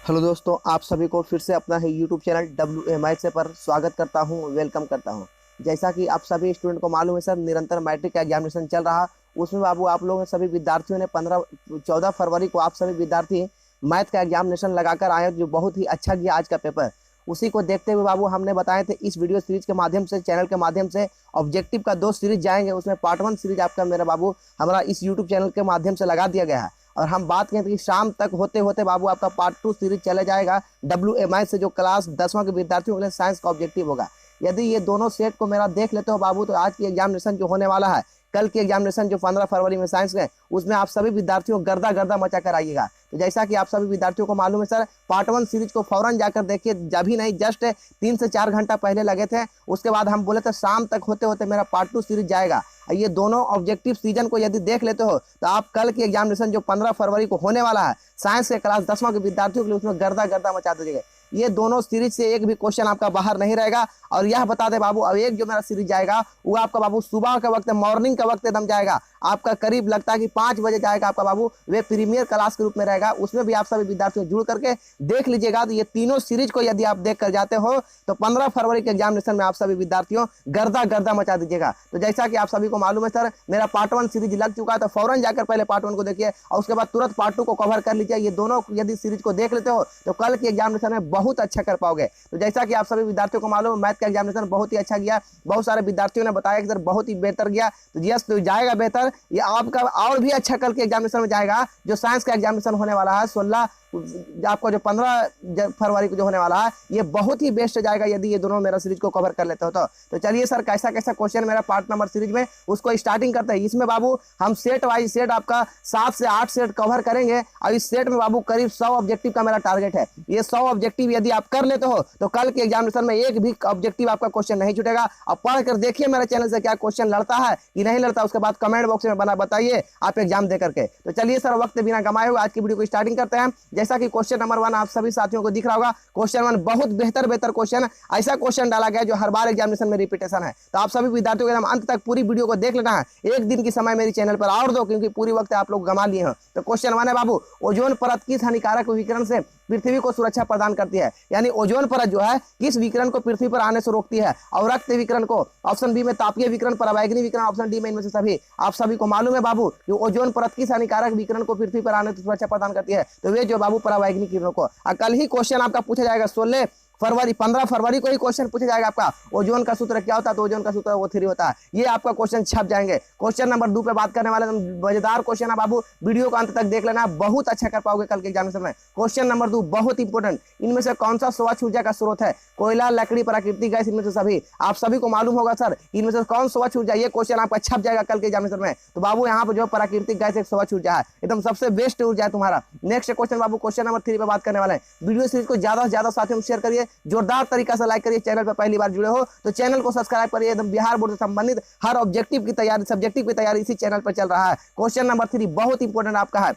Hello दोस्तों, आप सभी को फिर से अपना है यूट्यूब चैनल WMI से पर स्वागत करता हूं, वेलकम करता हूं। जैसा कि आप सभी स्टूडेंट को मालूम है सर, निरंतर मैट्रिक का एग्जामिनेशन चल रहा। उसमें बाबू आप लोगों ने सभी विद्यार्थियों ने 14 फरवरी को आप सभी विद्यार्थी मैथ का एग्जामिनेशन लगाकर आए, जो बहुत ही अच्छा गया आज का पेपर। उसी को देखते हुए बाबू हमने बताए थे इस वीडियो सीरीज के माध्यम से, चैनल के माध्यम से ऑब्जेक्टिव का 2 सीरीज जाएंगे। उसमें पार्ट 1 सीरीज आपका मेरा बाबू हमारा इस यूट्यूब चैनल के माध्यम से लगा दिया गया है। और हम बात करें तो शाम तक होते होते बाबू आपका पार्ट 2 सीरीज चला जाएगा WMI से, जो क्लास 10वां के विद्यार्थियों के लिए साइंस का ऑब्जेक्टिव होगा। यदि ये दोनों सेट को मेरा देख लेते हो बाबू, तो आज की एग्जामिनेशन जो होने वाला है, कल की एग्जामिनेशन जो 15 फरवरी में साइंस में, उसमें आप सभी विद्यार्थियों गर्दा गर्दा मचा कर आइएगा। तो जैसा कि आप सभी विद्यार्थियों को मालूम है सर, पार्ट 1 सीरीज को फौरन जाकर देखिए, जब भी नहीं जस्ट 3 से 4 घंटा पहले लगे थे। उसके बाद हम बोले थे शाम तक होते होते मेरा पार्ट 2 सीरीज जाएगा। ये दोनों ऑब्जेक्टिव सीजन को यदि देख लेते हो, तो आप कल की एग्जामिनेशन जो 15 फरवरी को होने वाला है साइंस के क्लास 10वां के विद्यार्थियों के लिए, उसमें गर्दा गर्दा मचा दीजिएगा। ये दोनों सीरीज से एक भी क्वेश्चन आपका बाहर नहीं रहेगा। और यह बता दे बाबू, अब एक जो मेरा सीरीज जाएगा वो आपका बाबू सुबह का वक्त, मॉर्निंग का वक्त एकदम जाएगा। आपका करीब लगता है कि 5 बजे जाएगा आपका बाबू, वे प्रीमियर क्लास के रूप में रहेगा। उसमें भी आप सभी विद्यार्थियों जुड़ करके देख लीजिएगा। तो ये तीनों सीरीज को यदि आप देख कर जाते हो, तो 15 फरवरी के एग्जामिनेशन में आप सभी विद्यार्थियों गर्दा गर्दा मचा दीजिएगा। तो जैसा कि आप सभी को मालूम है सर, मेरा पार्ट 1 सीरीज लग चुका है, तो फौरन जाकर पहले पार्ट 1 को देखिए और उसके बाद तुरंत पार्ट 2 को कवर कर लीजिए। ये दोनों यदि सीरीज को देख लेते हो, तो कल की एग्जामिनेशन में बहुत अच्छा कर पाओगे। तो जैसा कि आप सभी विद्यार्थियों को मालूम है, मैथ का एग्जामिनेशन बहुत ही अच्छा गया। बहुत सारे विद्यार्थियों ने बताया कि सर बहुत ही बेहतर गया। तो यस, तो जाएगा बेहतर। ये आपका और भी अच्छा कल के एग्जामिनेशन में जाएगा। जो साइंस का एग्जामिनेशन होने वाला है 16 आपको, जो 15 फरवरी को जो होने वाला है, ये बहुत ही बेस्ट जाएगा यदि ये दोनों मेरा सीरीज को कवर कर लेते हो। तो चलिए सर, कैसा कैसा क्वेश्चन मेरा पार्ट नंबर सीरीज में, उसको स्टार्टिंग करते हैं। इसमें बाबू हम सेट वाइज सेट आपका 7 से 8 सेट कवर करेंगे। और इस सेट में बाबू करीब 100 ऑब्जेक्टिव का मेरा टारगेट है। ये 100 ऑब्जेक्टिव यदि आप कर लेते हो, तो कल के एग्जामिनेशन में एक भी ऑब्जेक्टिव आपका क्वेश्चन नहीं छूटेगा। अब पढ़ कर देखिए मेरे चैनल से क्या क्वेश्चन लड़ता है कि नहीं लड़ता, उसके बाद कमेंट बॉक्स में बना बताइए आप एग्जाम दे करके। तो चलिए सर, वक्त बिना गंवाए हुए आज की वीडियो को स्टार्टिंग करते हैं। जैसा कि क्वेश्चन नंबर 1 आप सभी साथियों को दिख रहा होगा। क्वेश्चन 1 बहुत बेहतर क्वेश्चन, ऐसा क्वेश्चन डाला गया जो हर बार एग्जामिनेशन में रिपीटेशन है। तो आप सभी विद्यार्थियों को एकदम अंत तक पूरी वीडियो को देख लेना है। एक दिन की समय मेरी चैनल पर और दो, क्योंकि पूरी वक्त आप लोग गंवा लिए हैं। तो क्वेश्चन 1 है बाबू, ओजोन परत किस हानिकारक विकिरण से पृथ्वी को सुरक्षा प्रदान करती है? यानी ओजोन परत जो है किस विकिरण को पृथ्वी पर आने से रोकती है? अवरक्त विकिरण को, ऑप्शन बी में तापीय विकिरण, परावैंगनी विकिरण, ऑप्शन डी में इनमें से सभी। आप सभी को मालूम है बाबू कि ओजोन परत किस हानिकारक विकिरण को पृथ्वी पर आने से सुरक्षा प्रदान करती है? तो वे जो बाबू परावैंगनी किरणों को। कल ही क्वेश्चन आपका पूछा जाएगा 15 फरवरी को ही क्वेश्चन पूछा जाएगा आपका, ओजोन का सूत्र क्या होता है? तो ओजोन का सूत्र O3 होता है। ये आपका क्वेश्चन छप जाएंगे। क्वेश्चन नंबर 2 पे बात करने वाले, मजेदार क्वेश्चन है बाबू, वीडियो को अंत तक देख लेना, बहुत अच्छा कर पाओगे कल के एग्जामिनेशन में। क्वेश्चन नंबर 2 बहुत इंपॉर्टेंट, इनमें से कौन सा स्वच्छ ऊर्जा का स्रोत है? कोयला, लकड़ी, प्राकृतिक गैस, इनमें से सभी। आप सभी को मालूम होगा सर, इनमें से कौन स्वच्छ ऊर्जा, ये क्वेश्चन आपका छप जाएगा कल के एग्जामिनेशन में। तो बाबू यहाँ पर जो प्राकृतिक गैस एक स्वच्छ ऊर्जा है, एकदम सबसे बेस्ट ऊर्जा है तुम्हारा। नेक्स्ट क्वेश्चन बाबू, क्वेश्चन नंबर 3 पे बात करने वाले हैं। वीडियो सीरीज को ज्यादा से ज्यादा साथियों में शेयर करिए, जोरदार तरीके से लाइक करिए। चैनल पर पहली बार जुड़े हो तो चैनल को सब्सक्राइब करिए। एकदम बिहार बोर्ड से संबंधित हर ऑब्जेक्टिव की तैयारी, सब्जेक्टिव की तैयारी इसी चैनल पर चल रहा है। क्वेश्चन नंबर 3 बहुत इंपॉर्टेंट आपका है।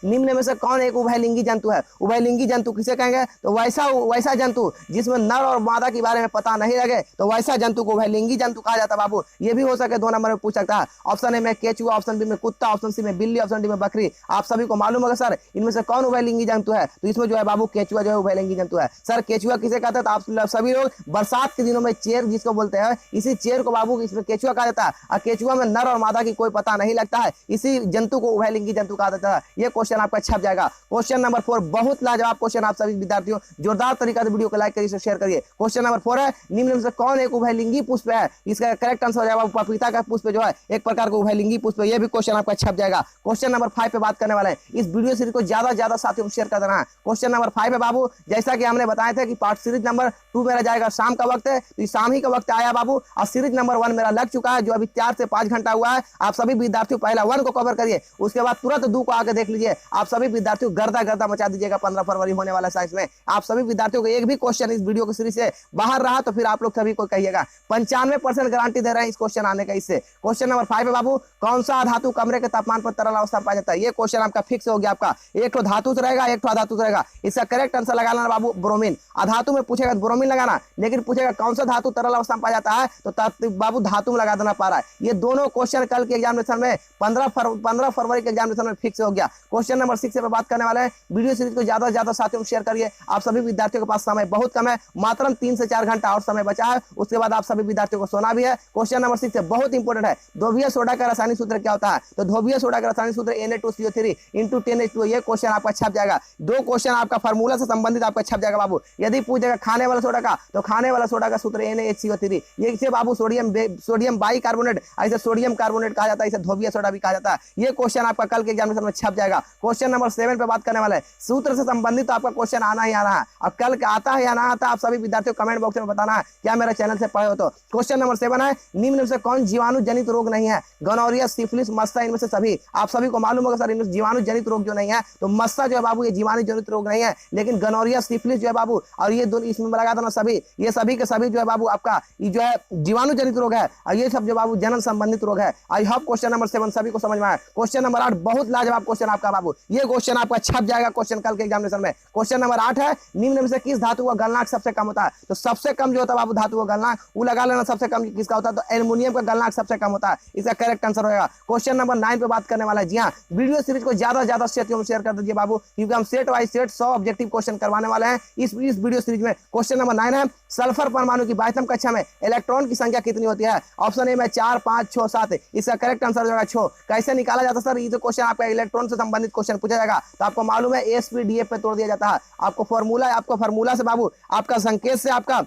निम्न में से कौन एक उभयलिंगी जंतु है? उभयलिंगी जंतु किसे कहेंगे? तो वैसा जंतु जिसमें नर और मादा के बारे में पता नहीं लगे, तो वैसा जंतु को उभयलिंगी जंतु कहा जाता है बाबू। ये भी हो सके 2 नंबर में पूछ सकता है। ऑप्शन ए में केचुआ, ऑप्शन बी में कुत्ता, ऑप्शन सी में बिल्ली, ऑप्शन डी में बकरी। आप सभी को मालूम होगा सर, इनमें से कौन उभयलिंगी जंतु है? तो इसमें जो है बाबू केचुआ जो है उभयलिंगी जंतु है। सर केचुआ किसे कहते हैं? तो आप सभी लोग बरसात के दिनों में चेर जिसको बोलते हैं, इसी चेर को बाबू इसमें केचुआ कहा जाता है। और केचुआ में नर और मादा की कोई पता नहीं लगता है, इसी जंतु को उभयलिंगी जंतु कहा जाता है। ये क्वेश्चन आपका छप जाएगा। क्वेश्चन नंबर 4 बहुत लाजवाब क्वेश्चन, आप सभी विद्यार्थियों जोरदार तरीके से वीडियो को लाइक करिए, शेयर करिए। क्वेश्चन नंबर 4 है, निम्न में से कौन एक उभयलिंगी पुष्प है? इसका करेक्ट आंसर हो जाएगा पपीता का पुष्प जो है एक प्रकार का उभयलिंगी पुष्प। ये भी क्वेश्चन आपका छप जाएगा। क्वेश्चन नंबर 5 पे बात करने वाले हैं। इस वीडियो सीरीज को ज्यादा साथियों को शेयर कर देना है। क्वेश्चन नंबर 5 है बाबू, जैसा कि हमने बताया था कि पार्ट सीरीज नंबर 2 मेरा जाएगा शाम का वक्त है, तो इस शाम ही का वक्त आया बाबू। और सीरीज नंबर 1 मेरा लग चुका है, जो अभी 4 से 5 घंटा हुआ है। आप सभी विद्यार्थियों पहला 1 को कवर करिए, उसके बाद तुरंत 2 को आगे देख लीजिए। आप सभी विद्यार्थियों गर्दा गर्दा मचा दीजिएगा 15 फरवरी होने वाला साइंस में। आप सभी विद्यार्थियों को एक भी क्वेश्चन इस वीडियो की सीरीज से बाहर रहा तो फिर आप लोग सभी को कहिएगा। 95% गारंटी दे रहे हैं इस क्वेश्चन आने का इससे। क्वेश्चन नंबर 5 है बाबू, कौन सा धातु कमरे के तापमान पर तरल अवस्था में पाया जाता है? ये क्वेश्चन आपका फिक्स हो गया। आपका एक तो धातु रहेगा, एक तो अधातु रहेगा। इसका करेक्ट आंसर लगाना बाबू ब्रोमीन। अधातु में पूछेगा ब्रोमीन लगाना, लेकिन पूछेगा कौन सा धातु तरल अवस्था में पाया जाता है, तो बाबू धातु में लगा देना पा रहा है। ये दोनों क्वेश्चन कल के एग्जामिनेशन में 15 फरवरी के एग्जामिनेशन में फिक्स हो गया। क्वेश्चन नंबर 6 पे बात करने वाले हैं। वीडियो सीरीज को ज्यादा से ज्यादा साथियों में शेयर करिए। आप सभी विद्यार्थियों के पास समय बहुत कम है, मात्र 3 से 4 घंटा और समय बचा है, उसके बाद आप सभी विद्यार्थियों को सोना भी है। क्वेश्चन नंबर 6 बहुत इंपॉर्टेंट है। ध्रुवीय सोडा का रासायनिक सूत्र क्या होता है? तो ध्रुवीय सोडा का रासायनिक सूत्र Na2CO3 × 10H2। ये क्वेश्चन आपका छप जाएगा। 2 क्वेश्चन आपका फार्मूला से संबंधित आपका छप जाएगा बाबू। यदि पूछेगा खाने वाला सोडा का, तो खाने वाला सोडा का सूत्र NaHCO3। ये इसे बाबू सोडियम बाइकार्बोनेट, ऐसे सोडियम कार्बोनेट कहा जाता है, इसे ध्रुवीय सोडा भी कहा जाता है। ये क्वेश्चन आपका कल के एग्जामिनेशन में छप जाएगा। क्वेश्चन नंबर 7 पे बात करने वाले हैं। सूत्र से संबंधित तो आपका क्वेश्चन आना ही आना है। अब कल आता है या ना आता, आप सभी विद्यार्थियों को कमेंट बॉक्स में बताना है, क्या मेरे चैनल से पढ़े हो तो। क्वेश्चन नंबर 7 है, निम्न में से कौन जीवाणु जनित रोग नहीं है? गोनोरिया, सिफिलिस, मस्सा, इनमें से सभी। आप सभी को मालूम होगा सर, इनमें जीवाणु जनित रोग जो नहीं है, तो मस्सा जो है बाबू ये जीवाणु जनित रोग नहीं है, लेकिन गोनोरिया, सिफिलिस जो है बाबू, और ये दोनों इसमें लगा देना सभी, ये सभी के सभी जो है बाबू आपका ये जो है जीवाणु जनित रोग है, और ये सब जो बाबू जनन संबंधित रोग है। आई होप क्वेश्चन नंबर 7 सभी को समझ में आया। क्वेश्चन नंबर 8 बहुत लाजवाब क्वेश्चन आपका बाबू, ये क्वेश्चन आपका छप जाएगा क्वेश्चन कल के एग्जामिनेशन में। क्वेश्चन नंबर 8 है, निम्न में से किस धातु का गलनांक सबसे कम होता है? तो सबसे कम जो होता है बाबू धातु का गलनांक, वो लगा लेना, सबसे कम किसका होता है? तो एल्युमिनियम का गलनांक सबसे कम होता है। इसका करेक्ट आंसर होगा। क्वेश्चन नंबर 9 पे बात करने वाला है। जी हाँ, वीडियो सीरीज को ज्यादा से ज्यादा साथियों में शेयर कर दीजिए बाबू, क्योंकि हम set wise set 100 objective question करवाने वाले हैं इस वीडियो सीरीज में। क्वेश्चन नंबर 9 है, सल्फर परमाणु की 22वीं कक्षा में इलेक्ट्रॉन की संख्या कितनी होती है? ऑप्शन ए में 4, 5, 6, 7। इसका करेक्ट आंसर होगा 6। कैसे निकाला जाता है सर? ये जो क्वेश्चन आपका इलेक्ट्रॉन से संबंधित क्वेश्चन पूछा जाएगा, तो आपको मालूम है AsP_DF पे तोड़ दिया जाता है। आपको फॉर्मूला से बाबू, आपका संकेत से आपका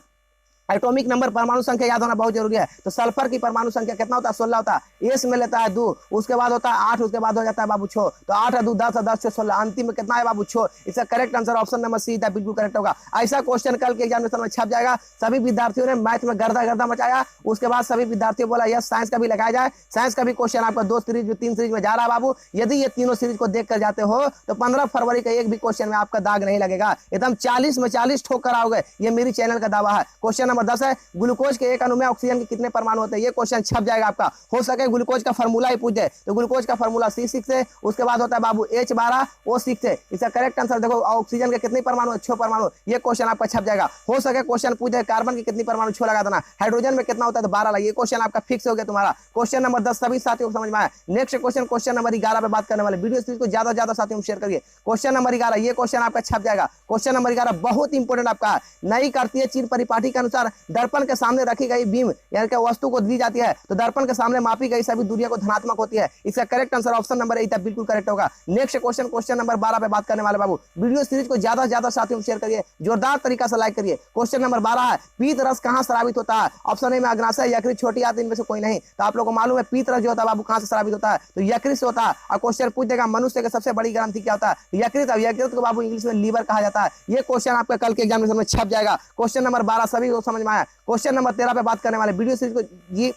एटॉमिक नंबर परमाणु संख्या याद होना बहुत जरूरी है। तो सल्फर की परमाणु संख्या कितना होता है? 16 होता है। एस में लेता है 2, उसके बाद होता है 8, उसके बाद हो जाता है बाबू 6। तो 8 और 2 10 और 10 से 16, अंतिम में कितना है बाबू? 6। इसका correct answer option number C था, बिल्कुल करेक्ट होगा। ऐसा क्वेश्चन कल के एग्जामिनेशन में छप जाएगा। सभी विद्यार्थियों ने मैथ में गर्दा मचाया। उसके बाद सभी विद्यार्थियों बोला यस साइंस का भी लगाया जाए। साइंस का भी क्वेश्चन आपका 2 सीरीज 3 सीरीज में जा रहा है बाबू। यदि ये तीनों सीरीज को देख कर जाते हो, तो 15 फरवरी का एक भी क्वेश्चन में आपका दाग नहीं लगेगा। एकदम 40 में 40 ठोक कर आओगे, ये मेरी चैनल का दावा है। क्वेश्चन नंबर 10 है, ग्लूकोज के एक अणु में ऑक्सीजन के कितने परमाणु होते हैं? ये क्वेश्चन छप जाएगा आपका। हो सके ग्लूकोज का फार्मूला ही पूछ जाए, तो ग्लूकोज का फार्मूला C6 है, उसके बाद होता है बाबू H12O6 है। इसका करेक्ट आंसर देखो, ऑक्सीजन के कितने परमाणु? 6 परमाणु। ये क्वेश्चन आपका छप जाएगा। हो सके क्वेश्चन पूछ जाए कार्बन के कितने परमाणु? 6 लगा देना। हाइड्रोजन में कितना होता है? तो 12 लगा। ये क्वेश्चन आपका फिक्स हो गया तुम्हारा। क्वेश्चन नंबर 10 सभी साथियों को समझ में आया। नेक्स्ट क्वेश्चन नंबर 11 पे बात करने वाले। वीडियो सीरीज को ज्यादा ज्यादा साथियों में शेयर करिए। क्वेश्चन नंबर 11, ये क्वेश्चन आपका छप जाएगा। क्वेश्चन नंबर 11 बहुत इंपॉर्टेंट आपका है। नई कार्तीय चीन परिपाटी के अनुसार दर्पण के सामने रखी गई बीम यानी कि वस्तु को दी जाती है, तो दर्पण के सामने मापी गई सभी दूरियां को धनात्मक होती है। इसका करेक्ट आंसर ऑप्शन नंबर ए बिल्कुल करेक्ट होगा। नेक्स्ट क्वेश्चन नंबर 12 पे बात करने वाले बाबू। वीडियो सीरीज को ज्यादा से ज्यादा साथियों में शेयर करिए, जोरदार तरीका से लाइक करिए। क्वेश्चन नंबर 12 है, पीत रस कहां स्रावित होता है? ऑप्शन ए में अग्नाशय, यकृत, छोटी आंत, इनमें से कोई नहीं। तो आप लोगों को मालूम है पीत रस जो होता है बाबू कहां से स्रावित होता है? तो यकृत से होता है। और क्वेश्चन पूछ देगा मनुष्य की सबसे बड़ी ग्रंथि क्या होता है? यकृत। अब यकृत को बाबू इंग्लिश में लीवर कहा जाता है। ये क्वेश्चन आपका कल के एग्जामिनेशन में छप जाएगा। क्वेश्चन नंबर 12 सभी को समझ में आया। क्वेश्चन नंबर 13 पे बात करने वाले। वीडियो सीरीज को ये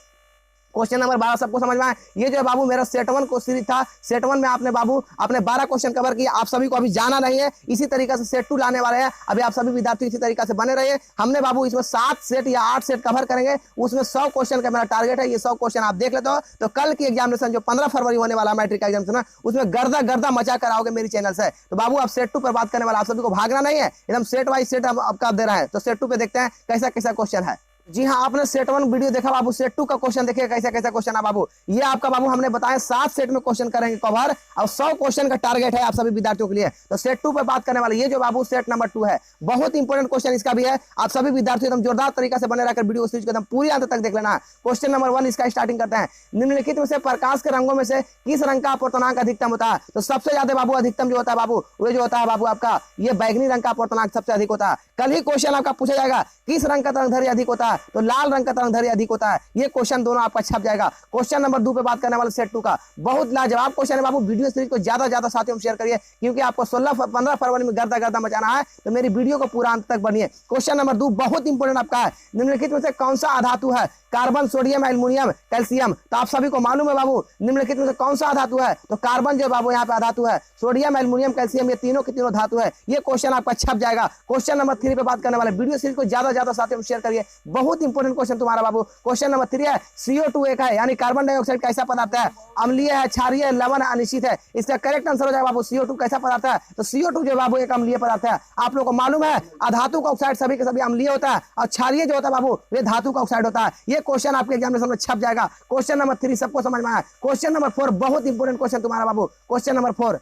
क्वेश्चन नंबर 12 सबको समझ में आया। ये जो है बाबू मेरा सेट 1 को सीरीज था। सेट 1 में आपने बाबू अपने 12 क्वेश्चन कवर किए। आप सभी को अभी जाना नहीं है, इसी तरीके से सेट 2 लाने वाले हैं। अभी आप सभी विद्यार्थी इसी तरीके से बने रहिए। हमने बाबू इसमें 7 सेट या 8 सेट कवर करेंगे। उसमें 100 क्वेश्चन का मेरा टारगेट है। ये 100 क्वेश्चन आप देख लेते हो, तो कल की एग्जामिनेशन जो 15 फरवरी होने वाला मैट्रिक एग्जामिनेशन, उसमें गर्दा मचा कर आओगे मेरी चैनल से। तो बाबू आप सेट 2 पर बात करने वाला, आप सभी को भागना नहीं है, एकदम सेट वाइज सेट आपका दे रहा है। तो सेट 2 पे देखते हैं कैसा कैसा क्वेश्चन है। जी हाँ, आपने सेट 1 वीडियो देखा बाबू, सेट 2 का क्वेश्चन देखिए कैसा कैसा क्वेश्चन है बाबू। ये आपका बाबू हमने बताया 7 सेट में क्वेश्चन करेंगे कवर, और 100 क्वेश्चन का टारगेट है आप सभी विद्यार्थियों के लिए। तो सेट 2 पे बात करने वाले, ये जो बाबू सेट नंबर 2 है, बहुत इंपॉर्टेंट क्वेश्चन इसका भी है। आप सभी विद्यार्थी एकदम जोरदार तरीके से बने रहकर वीडियो सीरीज को एकदम पूरी अंत तक देख लेना है। क्वेश्चन नंबर 1 इसका स्टार्टिंग करते हैं। निम्नलिखित में से प्रकाश के रंगों में से किस रंग का अपवर्तनांक अधिकतम होता है? तो सबसे ज्यादा बाबू अधिकतम जो होता है बाबू, वो जो होता है बाबू आपका ये बैगनी रंग का अपवर्तनांक सबसे अधिक होता है। कल ही क्वेश्चन आपका पूछा जाएगा किस रंग का तरंगदैर्घ्य अधिक होता है? तो लाल रंग का तरंगदैर्घ्य अधिक होता है। ये क्वेश्चन दोनों आपका छप जाएगा। क्वेश्चन नंबर 2 पे बात करने वाले सेट 2 का, बहुत लाजवाब क्वेश्चन है बाबू। वीडियो सीरीज को ज्यादा साथियों में शेयर करिए, क्योंकि आपको 15 फरवरी में गर्दा मचाना है। तो मेरी वीडियो को पूरा अंत तक बनिए। क्वेश्चन नंबर 2 बहुत इंपॉर्टेंट आपका है। निम्नलिखित में से कौन सा अधातु है? Carbon, sodium, aluminium, calcium. तो आप सभी को मालूम है बाबू निम्नलिखित में से कौन सा धातु है? तो कार्बन जो बाबू यहाँ पे धातु है, सोडियम, एल्युमिनियम, कैल्शियम, ये तीनों की तीनों धातु है। ये क्वेश्चन आपका छप जाएगा। क्वेश्चन नंबर 3 पे बात करने वाले। वीडियो सीरीज को ज्यादा साथियों में शेयर करिए, बहुत इंपॉर्टेंट क्वेश्चन तुम्हारा बाबू। क्वेश्चन नंबर 3 है, CO2 एक है, यानी कार्बन डाइऑक्साइड कैसा पदार्थ है? अम्लीय है, क्षारीय है, लवण, अनिश्चित है। इसका करेक्ट आंसर हो जाएगा बाबू CO2 कैसा पदार्थ है? तो CO2 जो बाबू एक अम्लीय पदार्थ है। आप लोगों को मालूम है अधातु का ऑक्साइड सभी के सभी अम्लीय होता है, और क्षारीय जो होता है बाबू ये धातु का ऑक्साइड होता है। ये क्वेश्चन आपके एग्जामिनेशन में छप जाएगा। क्वेश्चन नंबर 3 सबको समझ में आया। क्वेश्चन नंबर 4 बहुत इंपॉर्टेंट क्वेश्चन तुम्हारा बाबू। क्वेश्चन नंबर 4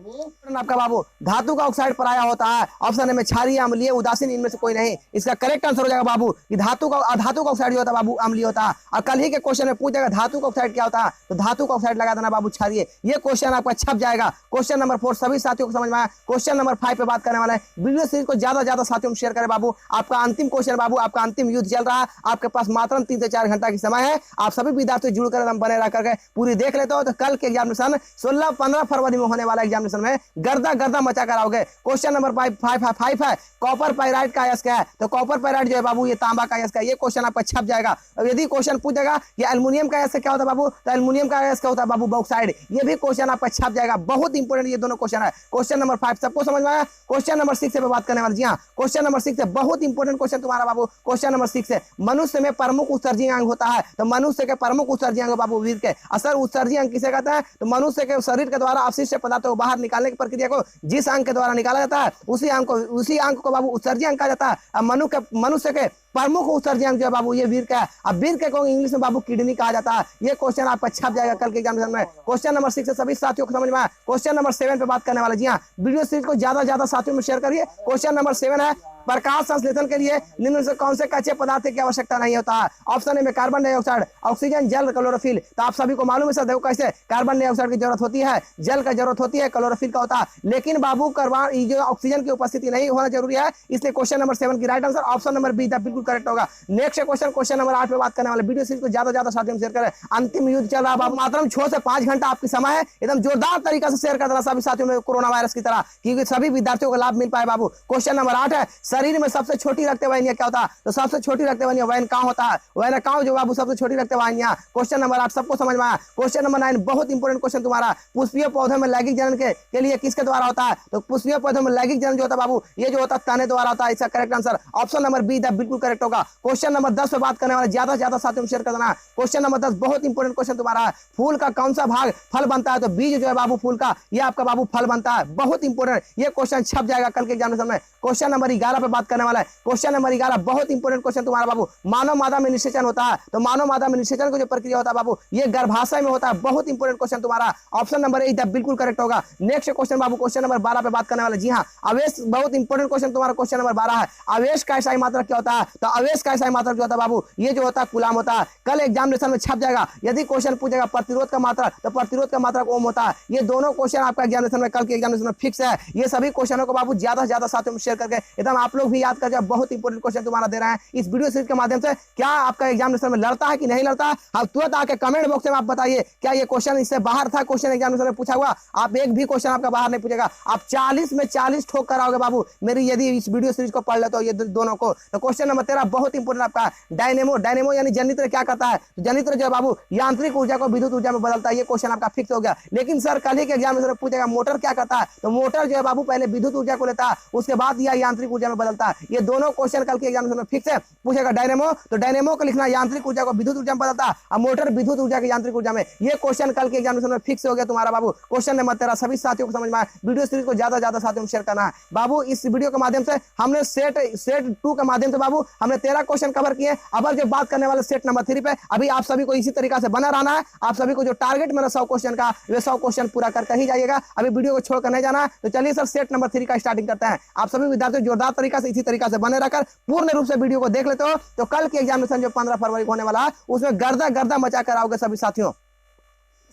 आपका बाबू धातु का ऑक्साइड पराया होता है। ऑप्शन ए में क्षारीय, अम्लीय, उदासीन, इनमें से कोई नहीं। इसका करेक्ट आंसर हो जाएगा बाबू कि धातु का ऑक्साइड जो होता है बाबू अम्लीय होता है। और कल ही के क्वेश्चन में पूछ जाएगा धातु का ऑक्साइड क्या होता है, तो धातु का ऑक्साइड लगा देना बाबू क्षारीय। ये क्वेश्चन आपका छप जाएगा। क्वेश्चन नंबर 4 सभी साथियों को समझ में आया। क्वेश्चन नंबर 5 पे बात करने वाला है। वीडियो सीरीज को ज्यादा साथियों में शेयर करें बाबू। आपका अंतिम क्वेश्चन बाबू, आपका अंतिम युद्ध चल रहा है। आपके पास मात्र 3 से 4 घंटा की समय है। आप सभी विद्यार्थी जुड़कर एकदम बने रह करके पूरी देख लेते हो, तो कल के एग्जामिनेशन 16-15 फरवरी में होने वाला एग्जामिनेशन में गर्दा मचा कर आओगे। क्वेश्चन नंबर 5 है कॉपर पाइराइट का अयस्क है, तो कॉपर पाइराइट जो है बाबू ये तांबा का अयस्क है। ये क्वेश्चन आपका छप जाएगा। अब यदि क्वेश्चन पूछ जाएगा कि एल्युमिनियम का अयस्क क्या होता है बाबू, तो एल्युमिनियम का अयस्क क्या होता है बाबू बॉक्साइड। ये भी क्वेश्चन आपका छप जाएगा। बहुत इंपॉर्टेंट ये दोनों क्वेश्चन है। क्वेश्चन नंबर 5 सबको समझ में आया। क्वेश्चन नंबर 6 पे बात करने वाले। जी हाँ, क्वेश्चन नंबर 6 है बहुत इंपॉर्टेंट क्वेश्चन तुम्हारा बाबू। क्वेश्चन नंबर 6 है मनुष्य में प्रमुख उत्सर्जी अंग होता है, तो मनुष्य के प्रमुख उत्सर्जी अंग बाबू वीर के। असर उत्सर्जी अंग किसे कहते हैं, तो मनुष्य के शरीर के द्वारा अवशिष्ट पदार्थों को बाहर निकालने की प्रक्रिया को जिस अंग के द्वारा निकाला जाता है उसी अंग को बाबू उत्सर्जी अंग कहा जाता है। अब मनुष्य के प्रमुख उत्सर्जी अंग जो है बाबू ये वीर का है। अब वीर के को इंग्लिश में बाबू किडनी कहा जाता है। ये क्वेश्चन आपका छप जाएगा कल के एग्जामिनेशन में। क्वेश्चन नंबर 6 सभी साथियों को समझ में आया। क्वेश्चन नंबर 7 पे बात करने वाले। जी हाँ, वीडियो सीरीज को ज्यादा साथियों में शेयर करिए। क्वेश्चन नंबर 7 है प्रकाश संश्लेषण के लिए निम्न से कौन से कच्चे पदार्थ की आवश्यकता नहीं होता है। ऑप्शन ए में कार्बन डाइऑक्साइड, ऑक्सीजन, जल, क्लोरोफिल। तो आप सभी को मालूम है सर, देखो कैसे कार्बन डाइऑक्साइड की जरूरत होती है, जल का जरूरत होती है, क्लोरोफिल का होता है। लेकिन बाबू कार्बन जो ऑक्सीजन की उपस्थिति नहीं होना जरूरी है, इसलिए क्वेश्चन नंबर 7 की right answer option number B बिल्कुल करेक्ट होगा। नेक्स्ट क्वेश्चन नंबर 8 पे बात करने वाले। वीडियो सीरीज को ज्यादा साथियों में शेयर करें। अंतिम युद्ध चल रहा है बाबू। मात्र 6 से 5 घंटा आपकी समय है। एकदम जोरदार तरीका से शेयर कर देना सभी साथियों में कोरोना वायरस की तरह, क्योंकि सभी विद्यार्थियों को लाभ मिल पाए बाबू। क्वेश्चन नंबर 8 है शरीर में सबसे छोटी रक्त वाहिनियां क्या होता है, तो सबसे छोटी रक्त वाहिनी वैन कहाँ होता है, वैन कहाँ जो बाबू सबसे छोटी रक्त वाहिनियां। क्वेश्चन नंबर 8 सबको समझ में आया। क्वेश्चन नंबर 9 बहुत इंपॉर्टेंट क्वेश्चन तुम्हारा। पुष्पीय पौधों में लैंगिक जनन के लिए किसके द्वारा होता है, तो पुष्पीय पौधों में लैंगिक जनन जो होता है बाबू ये जो होता है तने द्वारा होता है। इसका correct answer option number B बिल्कुल करेक्ट होगा। क्वेश्चन नंबर 10 पे बात करने वाले। ज्यादा साथियों में शेयर कर देना। क्वेश्चन नंबर 10 बहुत इंपॉर्टेंट क्वेश्चन तुम्हारा है। फूल का कौन सा भाग फल बनता है, तो बीज जो है बाबू फूल का ये आपका बाबू फल बनता है। बहुत इंपॉर्टेंट ये क्वेश्चन छप जाएगा कल के एग्जामिनेशन में। क्वेश्चन नंबर 11 पे बात करने वाला है। क्वेश्चन नंबर 11 बहुत इंपॉर्टेंट क्वेश्चन तुम्हारा बाबू। मानव मादा में निषेचन होता है, तो मानव मादा में निषेचन को जो प्रक्रिया होता है बाबू ये गर्भाशय में होता है। बहुत इंपॉर्टेंट क्वेश्चन तुम्हारा ऑप्शन नंबर ए बिल्कुल करेक्ट होगा। नेक्स्ट क्वेश्चन बाबू क्वेश्चन नंबर 12 पे बात करने वाले। जी हाँ, आवेश बहुत इंपॉर्टेंट क्वेश्चन तुम्हारा क्वेश्चन नंबर 12 है। आवेश का इकाई मात्रक क्या होता है, तो आवेश का इकाई मात्रक जो होता है बाबू ये जो होता है कूलाम होता है। कल एग्जामिनेशन में छप जाएगा। यदि क्वेश्चन पूछेगा प्रतिरोध का मात्रक, तो प्रतिरोध का मात्रक ओम होता है। ये दोनों क्वेश्चन आपका एग्जामिनेशन में कल के एग्जामिनेशन में फिक्स है। ये सभी क्वेश्चनों को बाबू ज्यादा साथियों में शेयर करके एकदम आप लोग भी याद कर जाओ। बहुत इंपॉर्टेंट क्वेश्चन तुम्हारा दे रहे हैं इस वीडियो सीरीज के माध्यम से। क्या आपका एग्जामिनेशन में लड़ता है कि नहीं लड़ता है, आप तुरंत आके कमेंट बॉक्स में आप बताइए। क्या ये क्वेश्चन इससे बाहर था, क्वेश्चन एग्जामिनेशन में पूछा हुआ? आप एक भी क्वेश्चन आपका बाहर नहीं पूछेगा। आप 40 में 40 ठोक कर आओगे बाबू मेरी यदि इस वीडियो सीरीज को पढ़ लेते हो ये दोनों को। तो क्वेश्चन नंबर 13 बहुत इंपॉर्टेंट आपका डायनेमो यानी जनित्र क्या करता है, तो जनित्र जो है बाबू यांत्रिक ऊर्जा को विद्युत ऊर्जा में बदलता है। ये क्वेश्चन आपका फिक्स हो गया। लेकिन सर कल ही के एग्जामिनेशन में पूछेगा मोटर क्या करता है, तो मोटर जो है बाबू पहले विद्युत ऊर्जा को लेता है उसके बाद यह यांत्रिक ऊर्जा में बदलता है। ये दोनों क्वेश्चन कल के एग्जामिनेशन में फिक्स है। पूछेगा डायनेमो, तो डायनेमो को लिखना यांत्रिक ऊर्जा को विद्युत ऊर्जा में बदलता है और मोटर विद्युत ऊर्जा की यांत्रिक ऊर्जा में। ये क्वेश्चन कल के एग्जामिनेशन में फिक्स हो गया तुम्हारा बाबू। क्वेश्चन नंबर 13 सभी साथियों को समझ में आया। वीडियो सीरीज को ज्यादा साथियों में शेयर करना है बाबू। इस वीडियो के माध्यम से हमने सेट 2 के माध्यम से बाबू हमने 13 क्वेश्चन कवर किए। अब जो बात करने वाले सेट नंबर 3 पे अभी आप सभी को इसी तरीका से बना रहना है। आप सभी को जो टारगेट मेरा 100 क्वेश्चन का वे 100 क्वेश्चन पूरा करके ही जाइएगा। अभी वीडियो को छोड़कर नहीं जाना है। तो चलिए सर सेट नंबर 3 का स्टार्टिंग करते हैं। आप सभी विद्यार्थी जोरदार तरीका से इसी तरीका से बने रहकर पूर्ण रूप से वीडियो को देख लेते हो तो कल के एग्जामिनेशन जो 15 फरवरी को होने वाला है उसमें गर्दा मचा कर आओगे सभी साथियों।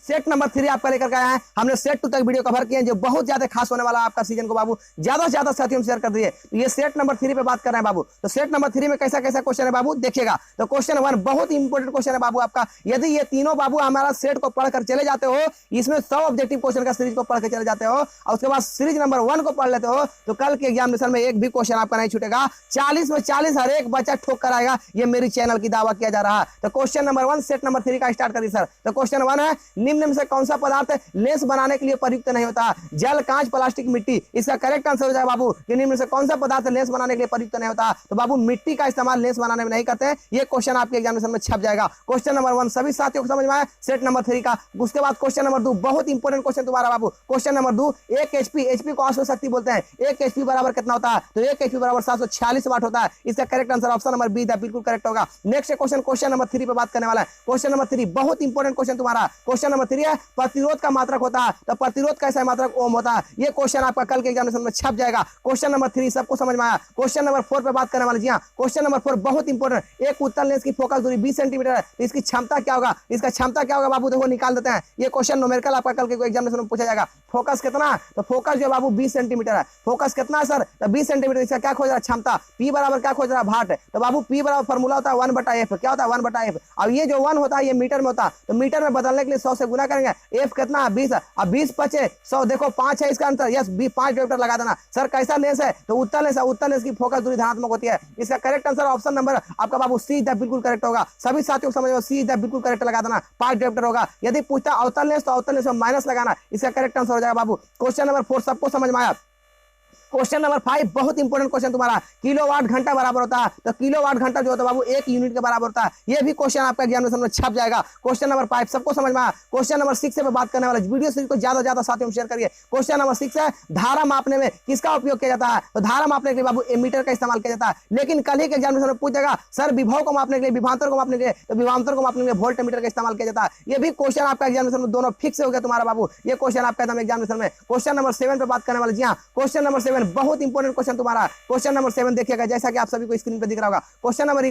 सेट नंबर 3 आपका लेकर के आए हैं। हमने सेट 2 तक वीडियो कवर किए जो बहुत ज्यादा खास होने वाला है आपका सीजन को बाबू। ज्यादा साथियों में शेयर कर दिए। तो ये सेट नंबर 3 पे बात कर रहे हैं बाबू। तो सेट नंबर 3 में कैसा क्वेश्चन है बाबू देखिएगा। तो क्वेश्चन 1 बहुत इंपॉर्टेंट क्वेश्चन है बाबू आपका। यदि ये तीनों बाबू हमारा सेट को पढ़कर चले जाते हो, इसमें 100 ऑब्जेक्टिव क्वेश्चन का सीरीज को पढ़ के चले जाते हो और उसके बाद सीरीज नंबर 1 को पढ़ लेते हो तो कल के एग्जामिनेशन में एक भी क्वेश्चन आपका नहीं छूटेगा। 40 में 40 हर एक बच्चा ठोक कर आएगा। ये मेरी चैनल की दावा किया जा रहा है। तो क्वेश्चन नंबर 1 सेट नंबर 3 का स्टार्ट करिए सर। तो क्वेश्चन 1 है निम्न में से कौन सा पदार्थ लेंस बनाने के लिए प्रयुक्त नहीं होता? जल, कांच, प्लास्टिक, मिट्टी। इसका करेक्ट आंसर हो जाएगा बाबू कि निम्न में से कौन सा पदार्थ लेंस बनाने के लिए प्रयुक्त नहीं होता? तो बाबू मिट्टी का इस्तेमाल लेंस बनाने में नहीं करते हैं। ये क्वेश्चन आपके एग्जामिनेशन में छप जाएगा। क्वेश्चन नंबर 1 सभी साथियों को समझ में आया सेट नंबर 3 का। उसके बाद क्वेश्चन नंबर 2 बहुत इंपॉर्टेंट क्वेश्चन तुम्हारा बाबू। क्वेश्चन नंबर 2 1 HP को अश्व शक्ति बोलते हैं। 1 HP बराबर कितना होता है? तो 1 HP बराबर 746 वाट होता है। इसका correct answer option number B बिल्कुल करेक्ट होगा। नेक्स्ट क्वेश्चन नंबर 3 पे बात करने वाला है। क्वेश्चन नंबर 3 बहुत इंपॉर्टेंट क्वेश्चन तुम्हारा। क्वेश्चन नंबर 3 है प्रतिरोध का मात्रक होता है, तो प्रतिरोध कैसा मात्रक ओम होता है। ये क्वेश्चन आपका कल के एग्जामिनेशन में छप जाएगा। क्वेश्चन नंबर 3 सबको समझ में आया। क्वेश्चन नंबर 4 पे बात करने वाले। जी हाँ, क्वेश्चन नंबर 4 बहुत इंपॉर्टेंट। एक उत्तल लेंस की फोकस दूरी 20 सेंटीमीटर है, तो इसकी क्षमता क्या होगा, इसका क्षमता क्या होगा बाबू, देखो निकाल देते हैं। ये क्वेश्चन न्यूमेरिकल आपका कल के एग्जामिनेशन में पूछा जाएगा। फोकस कितना है, तो फोकस जो है बाबू 20 सेंटीमीटर है। फोकस कितना है सर, तो 20 सेंटीमीटर। इसका क्या खोज रहा है, क्षमता। पी बराबर क्या खोज रहा है, भाट। तो बाबू पी बराबर फॉर्मूला होता है 1/f। क्या होता है, 1/f। अब ये जो 1 होता है ये मीटर में होता है, तो मीटर में बदलने के लिए 100 से गुना करेंगे। एफ कितना है, 20 है। अब 20 बचे 100, देखो 5 है इसका अंतर। यस, 5 डायोप्टर लगा देना। सर कैसा लेंस है, तो उत्तल लेंस है। उत्तल लेंस की फोकस दूरी धनात्मक होती है। इसका करेक्ट आंसर ऑप्शन नंबर आपका बाबू सी द बिल्कुल करेक्ट होगा। सभी साथियों को समझ में, सी द बिल्कुल करेक्ट लगा देना। 5 डायोप्टर होगा। यदि पूछता अवतल लेंस, तो अवतल लेंस में माइनस लगाना। इसका करेक्ट आंसर हो जाएगा बाबू। क्वेश्चन नंबर 4 सबको समझ में आया। क्वेश्चन नंबर 5 बहुत इंपॉर्टेंट क्वेश्चन तुम्हारा। किलोवाट घंटा बराबर होता है, तो किलोवाट घंटा जो होता है बाबू 1 यूनिट के बराबर होता है। ये भी क्वेश्चन आपका एग्जामिनेशन में छप जाएगा। क्वेश्चन नंबर 5 सबको समझ में आया। क्वेश्चन नंबर 6 पे बात करने वाले। वीडियो सीरीज को ज्यादा साथियों में शेयर करिए। क्वेश्चन नंबर 6 है धारा मापने में किसका उपयोग किया जाता है, तो धारा मापने के लिए बाबू एमीटर का इस्तेमाल किया जाता है। लेकिन कल ही के एग्जामिनेशन में पूछेगा सर विभव को मापने के लिए, विभवांतर को मापने के लिए, तो विभवांतर को मापने के लिए वोल्ट मीटर का इस्तेमाल किया जाता है। ये भी क्वेश्चन आपका एग्जामिनेशन में दोनों फिक्स हो गया तुम्हारा बाबू। ये क्वेश्चन आपका एकदम एग्जामिनेशन में। क्वेश्चन नंबर 7 पे बात करने वाले। जी हाँ, क्वेश्चन नंबर 7 बहुत इंपॉर्टेंट क्वेश्चन तुम्हारा। क्वेश्चन नंबर 7 देखिएगा, जैसा कि आप सभी को स्क्रीन पे दिख रहा होगा। क्वेश्चन नंबर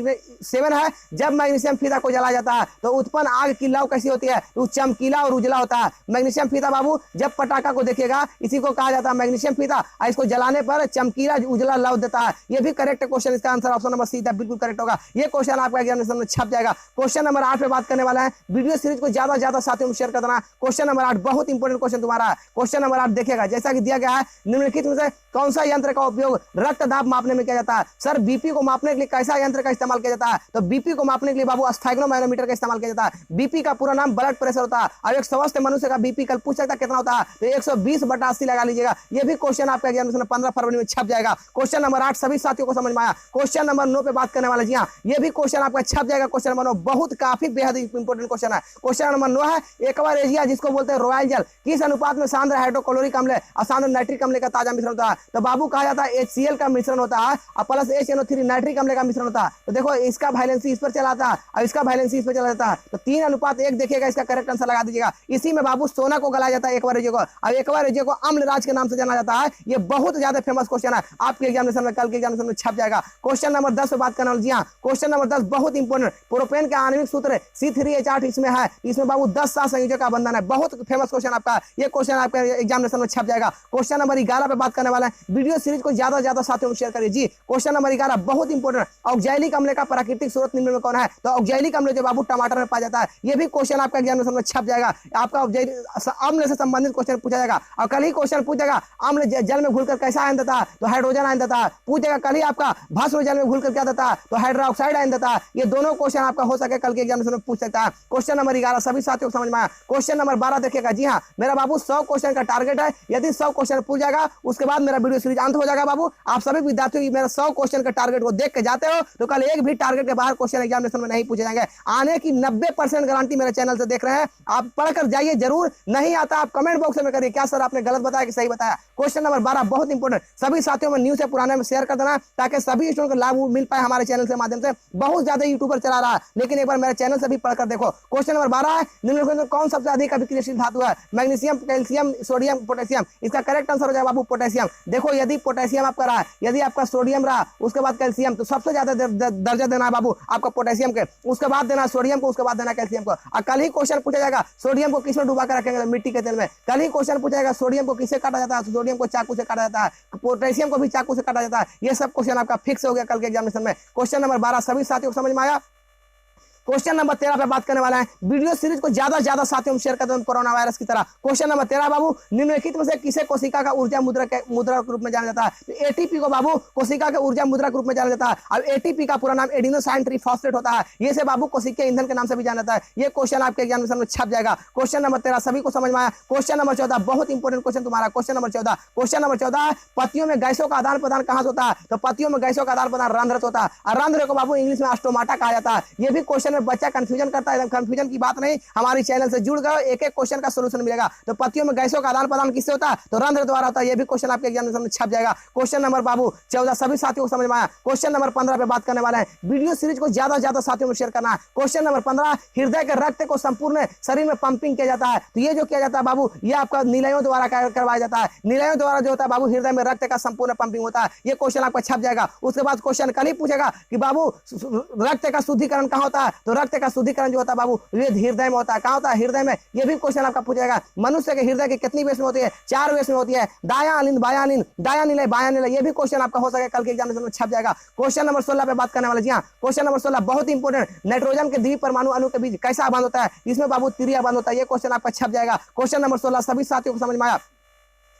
7 है जब मैग्नीशियम फीता को जलाया जाता है तो उत्पन्न आग की लौ कैसी होती है, तो चमकीला और उजला होता है। मैग्नीशियम फीता बाबू जब पटाखा को देखिएगा, इसी को कहा जाता है मैग्नीशियम फीता, और इसको जलाने पर चमकीला उजला लौ देता है। ये भी करेक्ट क्वेश्चन। इसका आंसर ऑप्शन नंबर सी बिल्कुल करेक्ट होगा। ये क्वेश्चन आपका एग्जामिनेशन में छप जाएगा। क्वेश्चन नंबर 8 पे बात करने वाला है। वीडियो सीरीज को ज्यादा साथियों में शेयर कर देना। क्वेश्चन नंबर 8 बहुत इंपॉर्टेंट क्वेश्चन तुम्हारा। क्वेश्चन नंबर 8 देखिएगा, जैसा कि दिया गया है निम्नलिखित में से कौन सा यंत्र का उपयोग रक्तदाब मापने में किया जाता है। सर बीपी को मापने के लिए कैसा यंत्र का इस्तेमाल किया जाता है, तो बीपी को मापने के लिए बाबू स्फेग्नोमैनोमीटर का इस्तेमाल किया जाता है। बीपी का पूरा नाम ब्लड प्रेशर होता है। और एक स्वस्थ मनुष्य का बीपी कल पूछ सकता है कितना होता है, तो 120/80 लगा लीजिएगा। ये भी क्वेश्चन आपका एग्जामिनेशन 15 फरवरी में छप जाएगा। क्वेश्चन नंबर 8 सभी साथियों को समझ में आया। क्वेश्चन नंबर 9 पे बात करने वाले। जी हाँ, ये भी क्वेश्चन आपका छप जाएगा। क्वेश्चन नंबर 9 बहुत काफी बेहद इंपॉर्टेंट क्वेश्चन है। क्वेश्चन नंबर 9 है एक्वारेजिया जिसको बोलते हैं रॉयल जल, किस अनुपात में सांद्र हाइड्रोक्लोरिक अम्ल और सांद्र नाइट्रिक अम्ल का ताजा मिश्रण होता है, तो बाबू कहा जाता है HCl का मिश्रण होता है और प्लस HNO3 नाइट्रिक अम्ल का मिश्रण होता है। तो देखो इसका वैलेंसी इस पर चला जाता है और इसका वैलेंसी इस पर चला जाता है, तो 3:1 देखिएगा। इसका करेक्ट आंसर लगा दीजिएगा। इसी में बाबू सोना को गलाया जाता है एक्वारेजिया को, और एक्वारेजिया को अम्लराज के नाम से जाना जाता है। ये बहुत ज्यादा फेमस क्वेश्चन है, आपके एग्जामिनेशन में कल के एग्जामिनेशन में छप जाएगा। क्वेश्चन नंबर 10 पे बात करना। जी हाँ, क्वेश्चन नंबर 10 बहुत इंपॉर्टेंट। प्रोपेन का आणविक सूत्र C3H8 इसमें है। इसमें बाबू 10 सात संयोजक का बंधन है। बहुत फेमस क्वेश्चन आपका, ये क्वेश्चन आपके एग्जामिनेशन में छप जाएगा। क्वेश्चन नंबर 11 पे बात करने वाला है। वीडियो सीरीज को ज्यादा साथियों में शेयर करिए। जी, क्वेश्चन नंबर 11 बहुत इंपॉर्टेंट। ऑक्सैलिक अम्ल का प्राकृतिक स्रोत निम्न में कौन है, तो ऑक्सैलिक अम्ल जो बाबू टमाटर में पाया जाता है। ये भी क्वेश्चन आपका एग्जामिनेशन में छप जाएगा। आपका अम्ल से संबंधित क्वेश्चन पूछा जाएगा। और कल ही क्वेश्चन पूछेगा अम्ल जल में घुलकर कैसा आयन देता है, तो हाइड्रोजन आयन देता है। पूछेगा कल ही आपका भस्म जल में घुलकर क्या देता है, तो हाइड्रोक्साइड आयन देता है। ये दोनों क्वेश्चन आपका हो सके कल के एग्जामिनेशन में पूछ सकता है। क्वेश्चन नंबर 11 सभी साथियों को समझ में आया। क्वेश्चन नंबर 12 देखिएगा। जी हाँ, मेरा बाबू 100 क्वेश्चन का टारगेट है। यदि 100 क्वेश्चन पूछ जाएगा उसके बाद मेरा वीडियो सीरीज अंत हो जाएगा बाबू। आप सभी विद्यार्थियों की मेरा 100 क्वेश्चन का टारगेट को देख के जाते हो तो कल एक भी टारगेट के बाहर क्वेश्चन एग्जामिनेशन में नहीं पूछे जाएंगे। आने की 90% गारंटी मेरे चैनल से देख रहे हैं। आप पढ़कर जाइए, जरूर नहीं आता आप कमेंट बॉक्स में करिए क्या सर आपने गलत बताया कि सही बताया। क्वेश्चन नंबर 12 बहुत इंपॉर्टेंट। सभी साथियों में न्यू से पुराने में शेयर कर देना ताकि सभी स्टूडेंट को लाभ मिल पाए हमारे चैनल के माध्यम से। बहुत ज्यादा यूट्यूबर चला रहा है, लेकिन एक बार मेरे चैनल से भी पढ़कर देखो। क्वेश्चन नंबर 12 है निम्नलिखित में कौन सबसे अधिक अभिक्रियाशील धातु है, मैग्नीशियम, कैल्शियम, सोडियम, पोटेशियम। इसका करेक्ट आंसर हो जाएगा बाबू पोटेशियम। देखो यदि पोटेशियम आपका रहा, यदि आपका सोडियम रहा, उसके बाद कैल्शियम, तो सबसे ज्यादा दर्जा देना है बाबू आपको पोटेशियम के, उसके बाद देना सोडियम को, उसके बाद देना कैल्शियम को। और कल ही क्वेश्चन पूछा जाएगा सोडियम को किसमें डुबा कर रखेंगे, मिट्टी के तेल में। कल ही क्वेश्चन पूछा जाएगा सोडियम को किससे काटा जाता है, तो सोडियम को चाकू से काटा जाता है, पोटेशियम को भी चाकू से काटा जाता है। ये सब क्वेश्चन आपका फिक्स हो गया कल के एग्जामिनेशन में। क्वेश्चन नंबर 12 सभी साथियों को समझ में आया। क्वेश्चन नंबर 13 पे बात करने वाला है। वीडियो सीरीज को ज्यादा साथियों में शेयर करते हैं कोरोना वायरस की तरह। क्वेश्चन नंबर 13 बाबू निम्नलिखित में से किसे कोशिका का ऊर्जा मुद्रा के रूप में जाना जाता है, तो एटीपी को बाबू कोशिका के ऊर्जा मुद्रा के रूप में जाना जाता है। अब एटीपी का पूरा नाम एडिनोसाइन ट्रिफॉस्फेट होता है। ये से बाबू कोशिका ईंधन के नाम से भी जाना जाता है। ये क्वेश्चन आपके एग्जामिनेशन में छप जाएगा। क्वेश्चन नंबर 13 सभी को समझ में आया। क्वेश्चन नंबर 14 बहुत इंपॉर्टेंट क्वेश्चन तुम्हारा। क्वेश्चन नंबर 14 पतियों में गैसों का आदान प्रदान कहां से होता है, तो पतियों में गैसों का आदान प्रदान रंध्र से होता है। और रंध्र को बाबू इंग्लिश में स्टोमाटा कहा जाता है। ये भी क्वेश्चन में बच्चा कंफ्यूजन करता है, कंफ्यूजन की बात नहीं, हमारी चैनल से जुड़ गए, एक एक क्वेश्चन का सोल्यूशन मिलेगा। तो पतियों में गैसों का आदान प्रदान किससे होता है? तो रंध्र द्वारा होता है। ये भी क्वेश्चन आपके एग्जामिनेशन में छप जाएगा। क्वेश्चन नंबर बाबू 14 सभी साथियों को समझ में आया। क्वेश्चन नंबर 15 पे बात करने वाले हैं। वीडियो सीरीज को ज्यादा से ज्यादा साथियों में शेयर करना है। क्वेश्चन नंबर 15, हृदय के रक्त को संपूर्ण शरीर में पंपिंग किया जाता है। तो ये जो किया जाता है बाबू, ये आपका निलयों द्वारा करवाया जाता है। निलयों द्वारा जो होता है बाबू, हृदय में रक्त का संपूर्ण पंपिंग होता है। ये क्वेश्चन आपका छप जाएगा। उसके बाद क्वेश्चन कल ही पूछेगा कि बाबू रक्त का शुद्धिकरण कहाँ होता है? तो रक्त का शुद्धिकरण जो होता है बाबू, ये हृदय में होता है। कहाँ होता है? हृदय में। ये भी क्वेश्चन आपका पूछेगा। मनुष्य के हृदय की कितनी वेश में होती है? 4 वेश में होती है। दायां अलिंद, बायां अलिंद, दायां निलय, बायां निलय। ये भी क्वेश्चन आपका हो सके कल के एग्जामिनेशन में छप जाएगा। क्वेश्चन नंबर 16 पे बात करने वाले। जी हाँ, क्वेश्चन नंबर 16 बहुत इंपॉर्टेंट। नाइट्रोजन के द्विपरमाणु अणु के बीच कैसा बंध होता है? इसमें बाबू त्रिया बंध होता है। ये क्वेश्चन आपका छप जाएगा। क्वेश्चन नंबर 16 सभी साथियों को समझ में आया।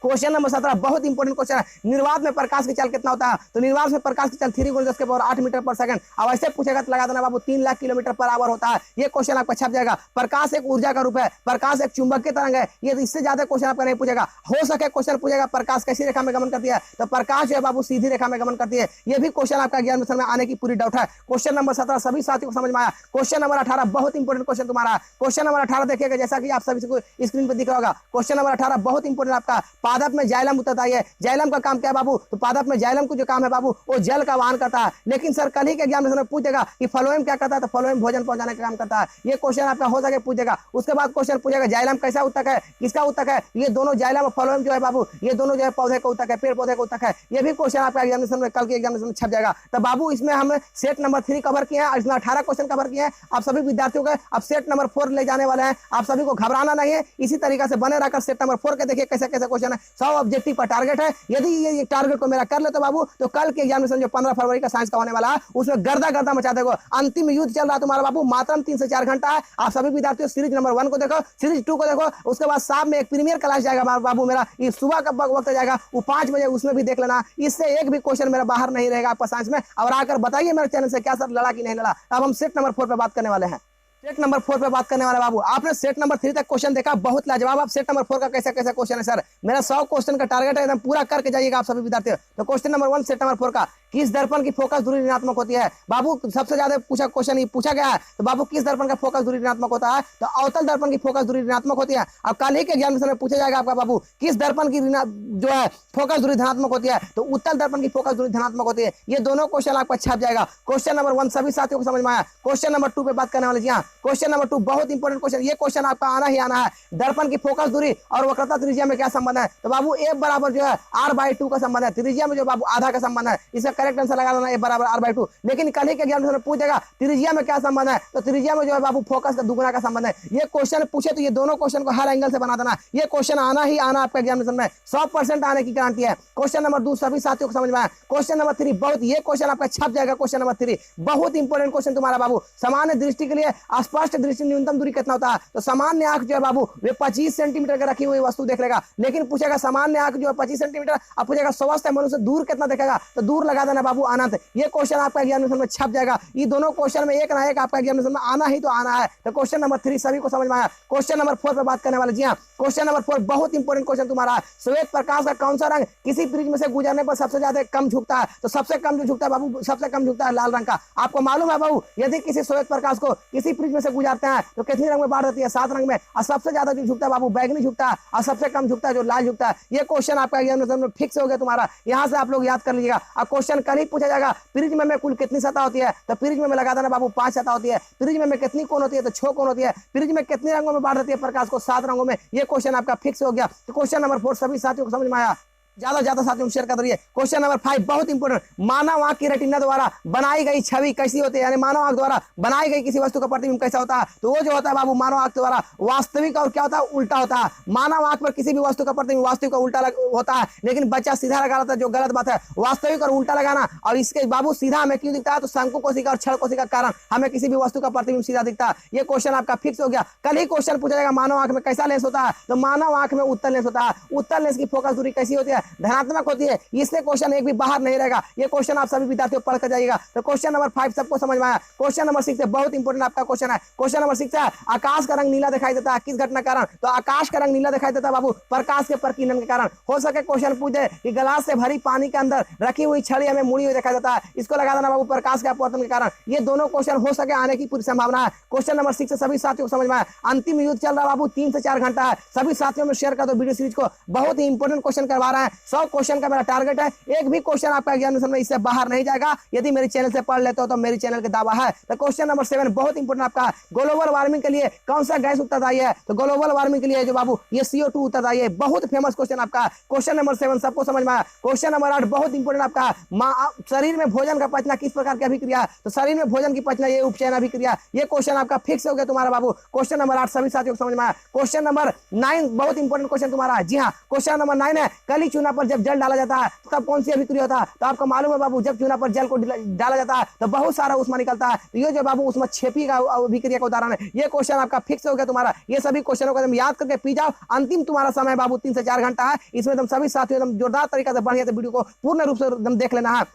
क्वेश्चन नंबर 17 बहुत इंपॉर्टेंट क्वेश्चन है। निर्वात में प्रकाश की चाल कितना होता है? तो निर्वात में प्रकाश की चाल 3 × 10⁸ मीटर पर सेकंड। अब ऐसे पूछेगा तो लगा देना बाबू 3 लाख किलोमीटर पर आवर होता है। ये क्वेश्चन आपका छप जाएगा। प्रकाश एक ऊर्जा का रूप है, प्रकाश एक चुंबकीय तरंग है। ये इससे ज्यादा क्वेश्चन आपका नहीं पूछेगा। हो सके क्वेश्चन पूछेगा प्रकाश कैसी रेखा में गमन करती है? तो प्रकाश जो है बाबू सीधी रेखा में गमन करती है। ये भी क्वेश्चन आपका एग्जामिनेशन में आने की पूरी डाउट है। क्वेश्चन नंबर 17 सभी साथियों को समझ में आया। क्वेश्चन नंबर 18 बहुत इंपॉर्टेंट क्वेश्चन तुम्हारा। क्वेश्चन नंबर 18 देखिएगा, जैसा कि आप सभी को स्क्रीन पर दिख रहा होगा। क्वेश्चन नंबर 18 बहुत इंपॉर्टेंट आपका। पादप में जाइलम है। जाइलम का काम क्या है बाबू? तो पादप में जाइलम को जो काम है बाबू, वो जल का वाहन करता है। लेकिन सर कल ही के एग्जामिनेशन में पूछेगा कि फ्लोएम क्या करता है? तो फ्लोएम भोजन पहुंचाने का काम करता है। ये क्वेश्चन आपका हो सके पूछेगा। उसके बाद क्वेश्चन पूछेगा जाइलम कैसा उत्तक है, किसका उत्तक है? ये दोनों जाइलम और फ्लोएम जो है बाबू, ये दोनों जो है पौधे का उत्तक है, पेड़ पौधे का उत्तक है। ये भी क्वेश्चन आपका एग्जामिनेशन में कल के एग्जामिनेशन में छप जाएगा। तो बाबू इसमें हमने सेट नंबर 3 कवर किए हैं। इसमें 18 क्वेश्चन कवर किए हैं। आप सभी विद्यार्थियों को अब सेट नंबर 4 ले जाने वाले हैं। आप सभी को घबराना नहीं है। इसी तरीके से बने रहकर सेट नंबर 4 के देखिए कैसे कैसे क्वेश्चन है। 100 ऑब्जेक्टिव पर टारगेट है। यदि ये टारगेट को मेरा कर ले तो बाबू, तो कल के एग्जामिनेशन जो 15 फरवरी का साइंस का होने वाला है, उसमें गर्दा गर्दा मचा देगा। अंतिम युद्ध चल रहा है तुम्हारा बाबू, मात्र 3 से 4 घंटा है। आप सभी विद्यार्थियों सीरीज नंबर 1 को देखो, सीरीज 2 को देखो। उसके बाद शाम में एक प्रीमियर क्लास जाएगा बाबू मेरा, ये सुबह का वक्त जाएगा, वो 5 बजे, उसमें भी देख लेना। इससे एक भी क्वेश्चन मेरा बाहर नहीं रहेगा आपका साइंस में। और आकर बताइए मेरे चैनल से क्या सर लड़ा कि नहीं लड़ा। अब हम सेट नंबर 4 पे बात करने वाले हैं। सेट नंबर 4 पे बात करने वाले बाबू, आपने सेट नंबर 3 तक क्वेश्चन देखा, बहुत लाजवाब। आप सेट नंबर 4 का कैसा कैसा क्वेश्चन है सर? मेरा 100 क्वेश्चन का टारगेट है, एकदम पूरा करके जाइएगा आप सभी विद्यार्थी। तो क्वेश्चन नंबर 1 सेट नंबर 4 का, किस दर्पण की फोकस दूरी ऋणात्मक होती है? बाबू सबसे ज्यादा पूछा क्वेश्चन पूछा गया है। तो बाबू किस दर्पण का फोकस दूरी ऋणात्मक होता है? तो अवतल दर्पण की फोकस दूरी ऋणात्मक होती है। अब कल ही के एग्जामिनेशन में पूछा जाएगा आपका बाबू, किस दर्पण की जो है फोकस दूरी धनात्मक होती है? तो उत्तल दर्पण की फोकस दूरी धनात्मक होती है। ये दोनों क्वेश्चन आपका छप जाएगा। क्वेश्चन नंबर 1 सभी साथियों को समझ में आया। क्वेश्चन नंबर 2 पे बात करने वाले। जी हाँ, क्वेश्चन नंबर 2 बहुत इंपॉर्टेंट क्वेश्चन। ये क्वेश्चन आपका आना ही आना है। दर्पण की फोकस दूरी और वक्रता त्रिज्या में क्या संबंध है? तो बाबू F बराबर जो है R/2 का संबंध है। त्रिज्या में जो बाबू आधा का संबंध है। इसका करेक्ट आंसर लगा देना F बराबर R/2। लेकिन कल ही के एग्जामिनेशन में पूछेगा त्रिज्या में क्या संबंध है? तो त्रिज्या में जो है बाबू फोकस का दुगुना का संबंध है। ये क्वेश्चन पूछे तो ये दोनों क्वेश्चन को हर एंगल से बना देना। ये क्वेश्चन आना ही आना आपका एग्जामिनेशन में, 100% आने की गारंटी है। क्वेश्चन नंबर 2 सभी साथियों को समझ में आया। क्वेश्चन नंबर 3 बहुत, ये क्वेश्चन आपका छप जाएगा। क्वेश्चन नंबर 3 बहुत इंपॉर्टेंट क्वेश्चन तुम्हारा बाबू। सामान्य दृष्टि के लिए स्पष्ट दृष्टि न्यूनतम दूरी कितना होता है? तो सामान्य आंख जो है बाबू वे 25 सेंटीमीटर का रखी हुई वस्तु देख लेगा। लेकिन पूछेगा सामान्य आंख जो है 25 सेंटीमीटर, अब पूछेगा स्वस्थ मनुष्य दूर कितना देखेगा? तो दूर लगा देना बाबू अनंत। ये क्वेश्चन आपका एग्जामिनेशन में छप जाएगा। ये दोनों क्वेश्चन में एक ना एक आपका एग्जामिनेशन में आना ही तो आना है। तो क्वेश्चन नंबर 3 सभी को समझ में आया। क्वेश्चन नंबर 4 पे बात करने वाले। जी हाँ, क्वेश्चन नंबर 4 बहुत इंपॉर्टेंट क्वेश्चन तुम्हारा है। श्वेत प्रकाश का कौन सा रंग किसी प्रिज्म से गुजरने पर सबसे ज्यादा कम झुकता है? तो सबसे कम जो झुकता है बाबू, सबसे कम झुकता है लाल रंग का। आपको मालूम है बाबू, यदि किसी श्वेत प्रकाश को किसी प्रिज्म से गुजरते हैं तो कितने रंग में बांट देती है? 7 रंग में। और सबसे ज्यादा जो झुकता है बाबू बैगनी झुकता है, और सबसे कम झुकता है जो लाल झुकता है। ये क्वेश्चन आपका एग्जामिनेशन में फिक्स हो गया तुम्हारा। यहाँ से आप लोग याद कर लीजिएगा। अब क्वेश्चन कल ही पूछा जाएगा प्रिज्म में कुल कितनी सतह होती है? तो प्रिज्म में लगा देना बाबू 5 सतह होती है। प्रिज्म में कितनी कोण होती है? तो 6 कोण होती है। प्रिज्म में कितने रंगों में बांट देती है प्रकाश को? 7 रंगों में। ये क्वेश्चन आपका फिक्स हो गया। तो क्वेश्चन नंबर 4 सभी साथियों को समझ में आया। ज्यादा साथियों को शेयर कर रही है। क्वेश्चन नंबर 5 बहुत इंपॉर्टेंट। मानव आंख की रेटिना द्वारा बनाई गई छवि कैसी होती है? यानी मानव आंख द्वारा बनाई गई किसी वस्तु का प्रतिबिंब कैसा होता है? तो वो जो होता है बाबू मानव आंख द्वारा वास्तविक और क्या होता है? उल्टा होता है। मानव आंख पर किसी भी वस्तु का प्रतिबिंब वास्तविक और उल्टा होता है। लेकिन बच्चा सीधा लगा रहा था, जो गलत बात है। वास्तविक और उल्टा लगाना, और इसके बाबू सीधा हमें क्यों दिखता है? तो शंकु कोशिका और छड़ कोशिका के कारण हमें किसी भी वस्तु का प्रतिबिंब सीधा दिखता है। ये क्वेश्चन आपका फिक्स हो गया। कल ही क्वेश्चन पूछा जाएगा मानव आंख में कैसा लेंस होता है? तो मानव आंख में उत्तल लेंस होता है। उत्तल लेंस की फोकस दूरी कैसी होती है? धनात्मक होती है, इससे क्वेश्चन एक भी बाहर नहीं रहेगा। ये क्वेश्चन आप सभी विद्यार्थियों पढ़ कर जाइएगा। तो क्वेश्चन नंबर 5 सबको समझ में आया। क्वेश्चन नंबर 6 बहुत इंपॉर्टेंट आपका क्वेश्चन है। क्वेश्चन नंबर 6 है, आकाश का रंग नीला दिखाई देता है किस घटना के कारण? तो आकाश का रंग नीला दिखाई देता है बाबू प्रकाश के प्रकीर्णन के कारण। हो सके क्वेश्चन पूछ दे कि गिलास से भरी पानी के अंदर रखी हुई छड़ी हमें मुड़ी हुई दिखाई देता है, इसको लगा देना बाबू प्रकाश के अपवर्तन के कारण। ये दोनों क्वेश्चन हो सके आने की पूरी संभावना है। क्वेश्चन नंबर 6 से सभी साथियों को समझ में आया। अंतिम युद्ध चल रहा बाबू 3 से 4 घंटा है। सभी साथियों में शेयर कर दो वीडियो सीरीज को, बहुत ही इंपॉर्टेंट क्वेश्चन करवा रहे हैं। 100 क्वेश्चन का मेरा टारगेट है, एक भी क्वेश्चन आपका एग्जामिनेशन में इससे बाहर नहीं जाएगा। यदि मेरे चैनल से पढ़ लेते हो तो मेरे चैनल का दावा है। तो क्वेश्चन नंबर 7 बहुत इंपॉर्टेंट आपका, ग्लोबल वार्मिंग के लिए कौन सा गैस उत्तरदायी है? तो ग्लोबल वार्मिंग के लिए जो बाबू ये CO2 उत्तरदायी है। बहुत फेमस क्वेश्चन आपका। क्वेश्चन नंबर 7 सबको समझ में आया। क्वेश्चन नंबर 8 बहुत इंपॉर्टेंट आपका, शरीर में भोजन का पचना किस प्रकार की अभिक्रिया? तो शरीर में भोजन की पचना ये उपचयन अभिक्रिया। ये क्वेश्चन आपका फिक्स हो गया तुम्हारा बाबू। क्वेश्चन नंबर 8 सभी साथियों को समझ में आया। क्वेश्चन नंबर 9 बहुत इंपॉर्टेंट क्वेश्चन तुम्हारा। जी हाँ, क्वेश्चन नंबर 9 है, कली चूना पर जब जल डाला जाता है तब कौन सी अभिक्रिया होता है? तो आपको मालूम है बाबू, जब चूना पर जल को डाला जाता है तो बहुत सारा उष्मा निकलता है। तो ये जो बाबू उष्मा छेपी का अभिक्रिया का उदाहरण है। ये क्वेश्चन आपका फिक्स हो गया तुम्हारा। ये सभी क्वेश्चनों को याद करके पी जाओ। अंतिम तुम्हारा समय बाबू 3 से 4 घंटा है। इसमें तुम सभी साथियों एकदम जोरदार तरीके से बढ़िया से वीडियो को पूर्ण रूप से एकदम देख लेना है।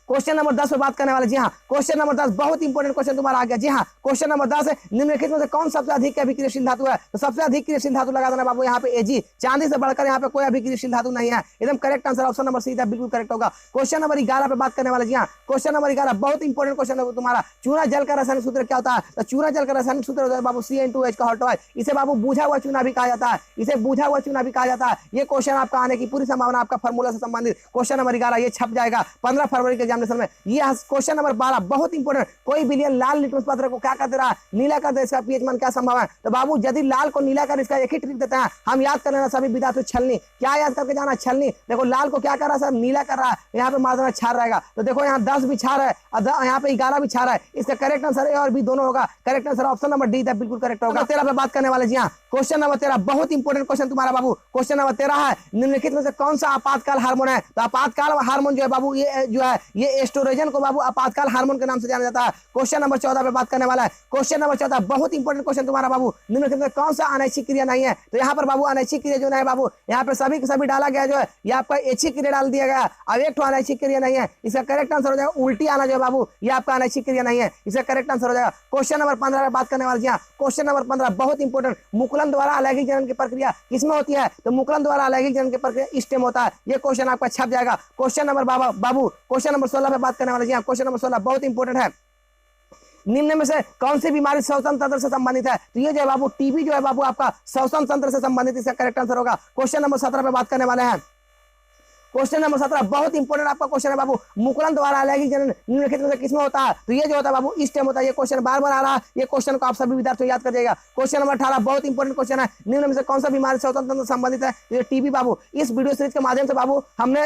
क्वेश्चन नंबर 10 पे बात करने वाले। जी हाँ, क्वेश्चन नंबर 10 बहुत इंपॉर्टेंट क्वेश्चन तुम्हारा आ गया। जी हाँ, क्वेश्चन नंबर 10 है, निम्नलिखित में से कौन सबसे अधिक अभिक्रियाशील धातु है? तो सबसे अधिक क्रियाशील धातु लगा देना बाबू यहाँ पे Ag। चांदी से बढ़कर यहाँ पे कोई अभिक्रियाशील धातु नहीं है। एकदम correct answer option number C बिल्कुल करेक्ट होगा। क्वेश्चन नंबर 11 पे बात करने वाले। जी हाँ, क्वेश्चन नंबर 11 बहुत इंपॉर्टेंट क्वेश्चन है तुम्हारा। चूना जल का रासायनिक सूत्र क्या होता है? तो चूना जल का रासायनिक सूत्र होता है बाबू CN2H का हॉट ऑयल। इसे बाबू बुझा हुआ चूना भी कहा जाता है। इसे बुझा हुआ चूना भी कहा जाता है। ये क्वेश्चन आपका आने की पूरी संभावना, आपका फॉर्मूला से संबंधित क्वेश्चन नंबर 11 ये छप जाएगा 15 फरवरी के एग्जामिनेशन में। ये क्वेश्चन नंबर 12 बहुत इंपॉर्टेंट, कोई विलयन लाल लिटमस पत्र को क्या कर दे रहा है? नीला कर दे, इसका पीएच मान क्या संभव है? तो बाबू यदि लाल को नीला कर, इसका एक ही ट्रिक देते हैं हम, याद कर लेना सभी विद्यार्थी। छलनी क्या याद करके जाना? छलनी। देखो लाल को क्या कर रहा है सर? नीला कर रहा है। यहाँ पे मारना छार रहेगा। तो देखो यहाँ 10 भी छार है और यहाँ पे 11 भी छार है। इसका करेक्ट आंसर ए और बी दोनों होगा। Correct answer option number D बिल्कुल करेक्ट होगा। 13 पे बात करने वाले। जी हाँ, क्वेश्चन नंबर 13 बहुत इंपॉर्टेंट क्वेश्चन तुम्हारा बाबू। क्वेश्चन नंबर 13 है, निम्नलिखित में से कौन सा आपातकाल हार्मोन है? तो आपातकाल हार्मोन जो है बाबू, ये जो है ये एस्ट्रोजन को बाबू आपातकाल हार्मोन के नाम से जाना जाता है। क्वेश्चन नंबर 14 पे बात करने वाला है। क्वेश्चन नंबर 14 बहुत इंपॉर्टेंट क्वेश्चन तुम्हारा बाबू। निम्नलिखित में कौन सा अनैच्छिक क्रिया नहीं है? तो यहाँ पर बाबू अनैच्छिक क्रिया जो है बाबू, यहाँ पे सभी के सभी डाला गया जो है, ये आपका ऐच्छिक क्रिया डाल दिया गया। अब एक तो अनैच्छिक क्रिया नहीं है। इसका करेक्ट आंसर हो जाएगा उल्टी आना जो है बाबू, ये आपका अनैच्छिक क्रिया नहीं है। इसका करेक्ट आंसर हो जाएगा क्वेश्चन नंबर 15 पे बात करने वाले। जी हाँ, क्वेश्चन नंबर 15 बहुत इंपॉर्टेंट, मुकुलन द्वारा अलैंगिक जनन की प्रक्रिया किसमें होती है? तो मुकुलन द्वारा अलैंगिक जनन की प्रक्रिया स्टेम होता है। ये क्वेश्चन आपका छप जाएगा। क्वेश्चन नंबर बाबू क्वेश्चन नंबर 16 पे बात करने वाले। जी हाँ, क्वेश्चन नंबर 16 बहुत इंपॉर्टेंट है। निम्न में से कौन सी बीमारी श्वसन तंत्र से संबंधित है? तो ये जो है बाबू टीबी जो है बाबू आपका श्वसन तंत्र से संबंधित, इसका करेक्ट आंसर होगा। क्वेश्चन नंबर 17 पे बात करने वाले हैं। क्वेश्चन नंबर 17 बहुत इंपॉर्टेंट आपका क्वेश्चन है बाबू, मुकुलन द्वारा अलैंगिक जनन निम्नलिखित में से किसमें होता है? तो ये जो होता है बाबू स्टेम होता है। ये क्वेश्चन बार बार आ रहा है, ये क्वेश्चन को आप सभी विद्यार्थी याद कर जाइएगा। क्वेश्चन नंबर 18 बहुत इंपॉर्टेंट क्वेश्चन है, निम्न में से कौन सा बीमारी श्वसन तंत्र से संबंधित है? ये टीबी बाबू। इस वीडियो सीरीज के माध्यम से बाबू हमने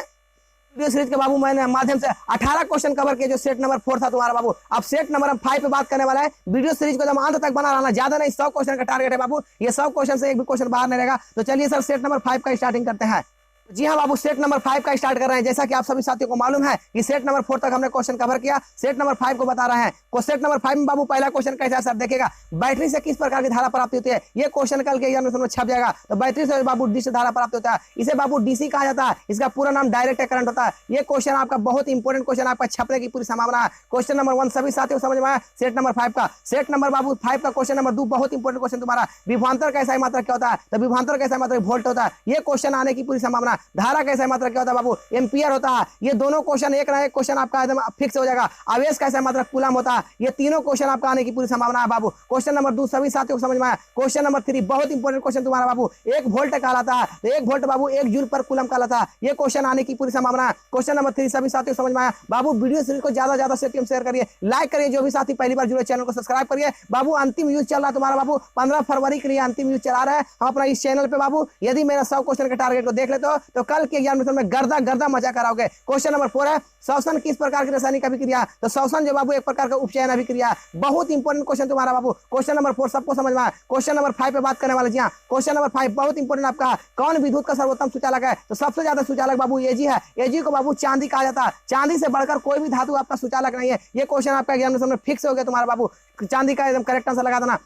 वीडियो सीरीज के बाबू मैंने माध्यम से 18 क्वेश्चन कवर किए, जो सेट नंबर 4 था तुम्हारा बाबू। अब सेट नंबर 5 पे बात करने वाला है। वीडियो सीरीज को जब अंत तक बना रहना, ज्यादा नहीं 100 क्वेश्चन का टारगेट है बाबू। ये 100 क्वेश्चन से एक भी क्वेश्चन बाहर नहीं रहेगा। तो चलिए सर सेट नंबर 5 का स्टार्टिंग करते हैं। जी हाँ बाबू, सेट नंबर 5 का स्टार्ट कर रहे हैं। जैसा कि आप सभी साथियों को मालूम है कि सेट नंबर 4 तक हमने क्वेश्चन कवर किया, सेट नंबर 5 को बता रहे हैं। सेट नंबर 5 में बाबू पहला क्वेश्चन कैसा है सर? देखिएगा, बैटरी से किस प्रकार की धारा प्राप्ति होती है? ये क्वेश्चन कल के एग्जामिनेशन में छप जाएगा। तो बैटरी से बाबू डीसी धारा प्राप्त होता है। इसे बाबू डीसी कहा जाता है। इसका पूरा नाम डायरेक्ट करंट होता है। ये क्वेश्चन आपका बहुत इंपॉर्टेंट क्वेश्चन, आपका छपने की पूरी संभावना है। क्वेश्चन नंबर 1 सभी साथियों को समझ में आया। सेट नंबर 5 का सेट नंबर बाबू 5 का क्वेश्चन नंबर 2 बहुत इंपॉर्टेंट क्वेश्चन तुम्हारा, विभवांतर कैसा मात्रा क्या होता है? तो विभवांतर कैसा मात्रा वोल्ट होता है। ये क्वेश्चन आने की पूरी संभावना। धारा कैसा मात्रा क्या होता है बाबू? एम्पियर होता है। ये दोनों क्वेश्चन एक ना एक क्वेश्चन आपका एकदम फिक्स हो जाएगा। आवेश कैसा मात्रा कूलम होता है। ये तीनों क्वेश्चन आपका आने की पूरी संभावना है बाबू। क्वेश्चन नंबर 2 सभी साथियों को समझ में आया। क्वेश्चन नंबर 3 बहुत इंपॉर्टेंट क्वेश्चन तुम्हारा बाबू, 1 वोल्ट कहलाता है। तो 1 वोल्ट बाबू 1 जूल पर कूलम कहलाता है। ये क्वेश्चन आने की पूरी संभावना है। क्वेश्चन नंबर 3 सभी साथियों को समझ में आया बाबू। वीडियो सीरीज को ज्यादा शेयर करिए, लाइक करिए। जो भी साथी पहली बार जुड़े चैनल को सब्सक्राइब करिए बाबू। अंतिम यूज चल रहा है तुम्हारा बाबू, 15 फरवरी के लिए अंतिम यूज चला रहा है हम अपना इस चैनल पे बाबू। यदि मेरा 100 क्वेश्चन के टारगेट को देख लेते हो तो कल के एग्जामिनेशन में गर्दा मजा कराओगे। क्वेश्चन नंबर 4 है, श्वसन किस प्रकार की रासायनिक अभिक्रिया? तो श्वसन जो बाबू एक प्रकार का उपचयन अभिक्रिया। बहुत इंपॉर्टेंट क्वेश्चन तुम्हारा बाबू। क्वेश्चन नंबर 4 सबको समझ में आया। क्वेश्चन नंबर 5 पे बात करने वाले। जी हाँ, क्वेश्चन नंबर 5 बहुत इंपॉर्टेंट आपका, कौन विद्युत का सर्वोत्तम सुचालक है? तो सबसे ज्यादा सुचालक बाबू Ag है। Ag को बाबू चांदी कहा जाता है। चांदी से बढ़कर कोई भी धातु आपका सुचालक नहीं है। ये क्वेश्चन आपका एग्जामिनेशन में फिक्स हो गया तुम्हारा बाबू। चांदी का एकदम करेक्ट आंसर लगा देना।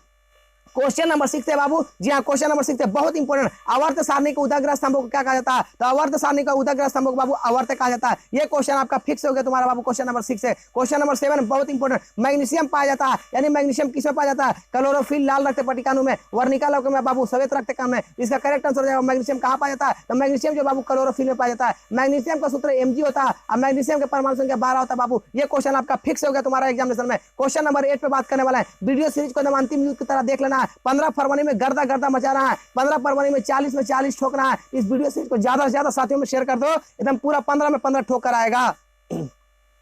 क्वेश्चन नंबर 6 है बाबू। जी हाँ, क्वेश्चन नंबर 6 है, बहुत इंपॉर्टेंट। आवर्त सारणी के उदग्र स्तंभों को क्या कहा जाता है? तो आवर्त सारणी का उदग्र स्तंभों को बाबू आवर्त कहा जाता है। ये क्वेश्चन आपका फिक्स हो गया तुम्हारा बाबू, क्वेश्चन नंबर 6 है। क्वेश्चन नंबर 7 बहुत इंपॉर्टेंट, मैग्नीशियम पाया जाता है, यानी मैग्नीशियम किसमें पाया जाता है? क्लोरोफिल लाल रक्त पट्टिकाणु में, वर्णिका लौकिक में बाबू श्वेत रक्त कण में। इसका करेक्ट आंसर हो जाएगा मैग्नीशियम कहाँ पाया जाता है? तो मैग्नीशियम जो बाबू क्लोरोफिल में पाया जाता है। मैग्नीशियम का सूत्र Mg होता है और मैग्नीशियम के परमाणु संख्या 12 होता है बाबू। ये क्वेश्चन आपका फिक्स हो गया तुम्हारा एग्जामिनेशन में। क्वेश्चन नंबर 8 पे बात करने वाला है। वीडियो सीरीज को एकदम अंतिम युद्ध की तरह देख लेना है। 15 फरवरी में गर्दा गर्दा मचा रहा है, 15 फरवरी में 40 में 40 ठोकना है। इस वीडियो सीरीज को ज्यादा से ज्यादा साथियों में शेयर कर दो, एकदम पूरा 15 में 15 ठोकर आएगा।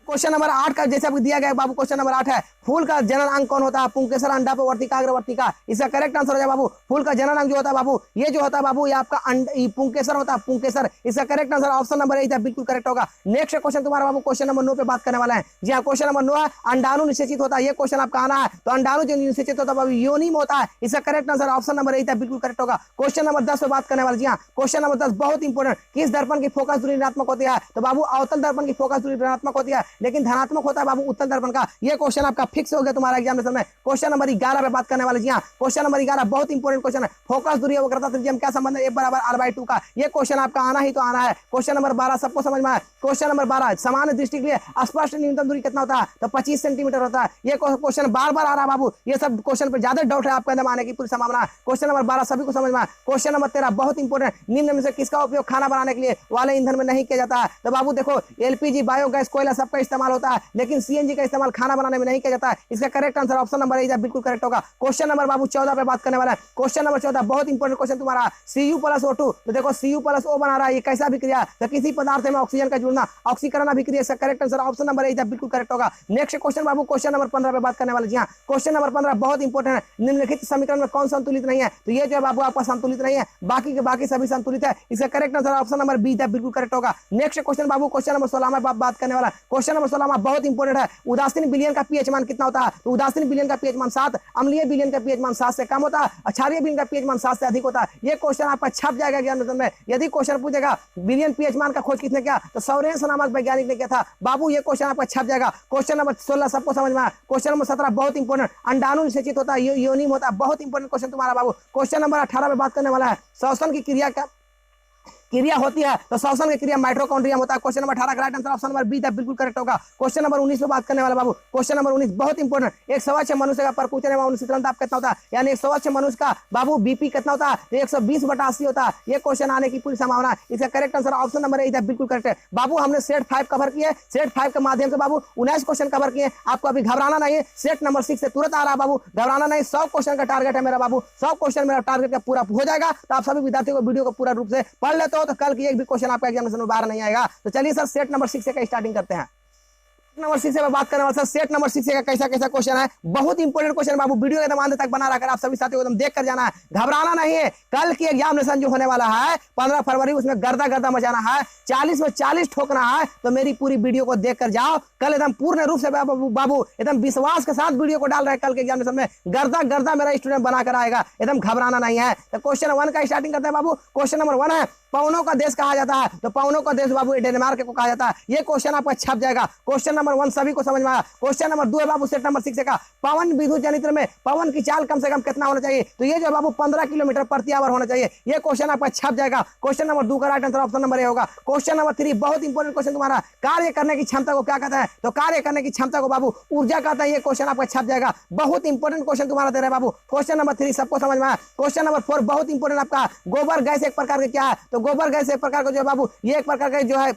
क्वेश्चन नंबर 8 का जैसे दिया गया बाबू, क्वेश्चन नंबर 8 है, फूल का जनन अंग कौन होता है? पुंकेसर, अंडा, वर्तिका, अग्रवर्तिका। इसका करेक्ट आंसर हो जाए बाबू, फूल का जनन अंग जो होता है बाबू, ये जो होता है बाबू, ये आपका पुंकेसर होता है, पुंकेसर। इसका करेक्ट आंसर ऑप्शन नंबर 8 है, बिल्कुल करेक्ट होगा। नेक्स्ट क्वेश्चन तुम्हारा बाबू क्वेश्चन नंबर 9 पे बात करने वाला है। जी हाँ, क्वेश्चन नंबर 9 है, अंडाणु निषेचित होता है। ये क्वेश्चन आपका आना है। तो अंडाणु जो निषेचित होता है बाबू, योनि में होता है। इसका करेक्ट आंसर ऑप्शन नंबर 8 है, बिल्कुल करेक्ट होगा। क्वेश्चन नंबर 10 पे बात करने वाले। जी हाँ, क्वेश्चन नंबर 10 बहुत इंपॉर्टेंट, किस दर्पण की फोकस दूरी ऋणात्मक होती है? तो बाबू अवतल दर्पण की फोकस दूरी ऋणात्मक होती है, लेकिन धनात्मक होता है बाबू उत्तल दर्पण का। ये क्वेश्चन आपका फिक्स हो गया तुम्हारा एग्जामिनेशन में। क्वेश्चन नंबर 11 पे बात करने वाले। जी हाँ, क्वेश्चन नंबर 11 बहुत इंपॉर्टेंट क्वेश्चन है, फोकस दूरी वक्रता त्रिज्या में क्या संबंध है? 1/r/2 का। ये क्वेश्चन आपका आना ही तो आना है। क्वेश्चन नंबर 12 सबको समझ में आया। क्वेश्चन नंबर 12, सामान्य दृष्टि के लिए स्पष्ट न्यूनतम दूरी कितना होता है? तो 25 सेंटीमीटर होता है। ये क्वेश्चन बार बार आ रहा है बाबू, ये सब क्वेश्चन पर ज्यादा डाउट है आपके अंदर आने की पूरी संभावना है। क्वेश्चन नंबर 12 सभी को समझ में आया। क्वेश्चन नंबर 13 बहुत इंपॉर्टेंट, निम्न में से किसका उपयोग खाना बनाने के लिए वाले ईंधन में नहीं किया जाता है? तो बाबू देखो, एलपीजी, बायोगैस, कोयला सबका इस्तेमाल होता है, लेकिन सीएनजी का इस्तेमाल खाना बनाने में नहीं किया जाता है। इसका करेक्ट आंसर ऑप्शन नंबर 8 बिल्कुल करेक्ट होगा। क्वेश्चन नंबर बाबू 14 पे बात करने वाला है। क्वेश्चन नंबर 14 बहुत इंपॉर्टेंट क्वेश्चन तुम्हारा, Cu+O2। तो देखो Cu+O बना रहा है, ये कैसा अभिक्रिया? तो किसी पदार्थ में ऑक्सीजन का जुड़ना, ऑक्सीकरण अभिक्रिया। इसका करेक्ट आंसर ऑप्शन नंबर 8 बिल्कुल करेक्ट होगा। नेक्स्ट क्वेश्चन बाबू क्वेश्चन नंबर 15 पे बात करने वाले। जी हाँ, क्वेश्चन नंबर 15 बहुत इंपॉर्टेंट है, निम्नलिखित समीकरण में कौन संतुलित नहीं है? तो ये जो है बाबू आपका संतुलित नहीं है, बाकी के बाकी सभी संतुलित है। इसका करेक्ट आंसर ऑप्शन नंबर 20 बिल्कुल करेक्ट होगा। नेक्स्ट क्वेश्चन बाबू क्वेश्चन नंबर 16 में बात करने वाला। क्वेश्चन नंबर 16 बहुत इंपॉर्टेंट है, उदासीन विलयन का पीएच मान कितना होता है? तो उदासीन विलयन का पीएच मान 7, अम्लीय विलयन का पीएच मान 7 से कम होता है, क्षारीय विलयन का पीएच मान 7 से अधिक होता है। ये क्वेश्चन आपका छप जाएगा एग्जामिनेशन में। यदि क्वेश्चन पूछेगा विलयन पीएच मान का खोज किसने किया? तो सॉरेंस नामक वैज्ञानिक ने किया था बाबू। ये क्वेश्चन आपका छप जाएगा। क्वेश्चन नंबर 16 सबको समझ में आया। क्वेश्चन नंबर 17 बहुत इंपॉर्टेंट, अंडाणु निषेचित होता है, योनि में होता है। बहुत इंपॉर्टेंट क्वेश्चन तुम्हारा बाबू। क्वेश्चन नंबर 18 पे बात करने वाला है, श्वसन की क्रिया होती है, तो श्वसन की क्रिया माइटोकॉन्ड्रिया होता है। क्वेश्चन नंबर 18 का राइट आंसर ऑप्शन नंबर 20 बिल्कुल करेक्ट होगा। क्वेश्चन नंबर 19 पे बात करने वाला बाबू। क्वेश्चन नंबर 19 बहुत इंपॉर्टेंट, एक स्वच्छ मनुष्य का परकुचन एवं अनुशीतलन दाब कितना होता है? यानी एक स्वच्छ मनुष्य का बाबू बीपी कितना होता है? तो 120/80 होता है। ये क्वेश्चन आने की पूरी संभावना है। इसका करेक्ट आंसर ऑप्शन नंबर 8 बिल्कुल करेक्ट है बाबू। हमने सेट 5 कवर किए, सेट 5 के माध्यम से बाबू 19 क्वेश्चन कवर किए। आपको अभी घबराना नहीं है, सेट नंबर 6 से तुरंत आ रहा बाबू, घबराना नहीं। 100 क्वेश्चन का टारगेट है मेरा बाबू, 100 क्वेश्चन मेरा टारगेट का पूरा हो जाएगा। तो आप सभी विद्यार्थियों को वीडियो को पूरा रूप से पढ़ लेते हो, तो कल की एक भी आपका एग्जामिनेशन में बाहर नहीं आएगा। तो चलिए सर सेट नंबर 6 का स्टार्टिंग करते हैं। नंबर 6 से बात करने वाला सेट नंबर 6 का कैसा कैसा क्वेश्चन है, बहुत इंपॉर्टेंट क्वेश्चन बाबू। वीडियो एकदम अंत तक बना रखकर आप सभी साथियों को एकदम देख कर जाना है, घबराना नहीं है। कल की एग्जामिनेशन जो होने वाला है 15 फरवरी, उसमें गर्दा गर्दा मचाना है, 40 में 40 ठोकना है। तो मेरी पूरी वीडियो को देख कर जाओ, कल एकदम पूर्ण रूप से बाबू एकदम विश्वास के साथ वीडियो को डाल रहे हैं। कल के एग्जामिनेशन में गर्दा गर्दा मेरा स्टूडेंट बनाकर आएगा, एकदम घबराना नहीं है। तो क्वेश्चन 1 का स्टार्टिंग करते हैं बाबू। क्वेश्चन नंबर 1 है, पवनों का देश कहा जाता है? तो पवनों का देश बाबू डेनमार्क को कहा जाता है। ये क्वेश्चन आपका छप जाएगा। क्वेश्चन नंबर 1 सभी को समझ में आया। क्वेश्चन नंबर 2 है बाबू सेट नंबर 6 का, पवन विद्युत जनित्र में पवन की चाल कम से कम कितना होना चाहिए? तो ये जो बाबू 15 किलोमीटर प्रति आवर होना चाहिए। ये क्वेश्चन आपका छप जाएगा। क्वेश्चन नंबर 2 का right answer option number A होगा। क्वेश्चन नंबर 3 बहुत इंपॉर्टेंट क्वेश्चन तुम्हारा, कार्य करने की क्षमता को क्या कहता है? तो कार्य करने की क्षमता को बाबू ऊर्जा कहता है। ये क्वेश्चन आपका छप जाएगा। बहुत इंपॉर्टेंट क्वेश्चन तुम्हारा दे रहा है बाबू। क्वेश्चन नंबर 3 सबको समझ में आया। क्वेश्चन नंबर 4 बहुत इंपॉर्टेंट आपका, गोबर गैस एक प्रकार के क्या है? तो गोबर गैस एक प्रकार का जो है बाबू, ये एक प्रकार का जो है,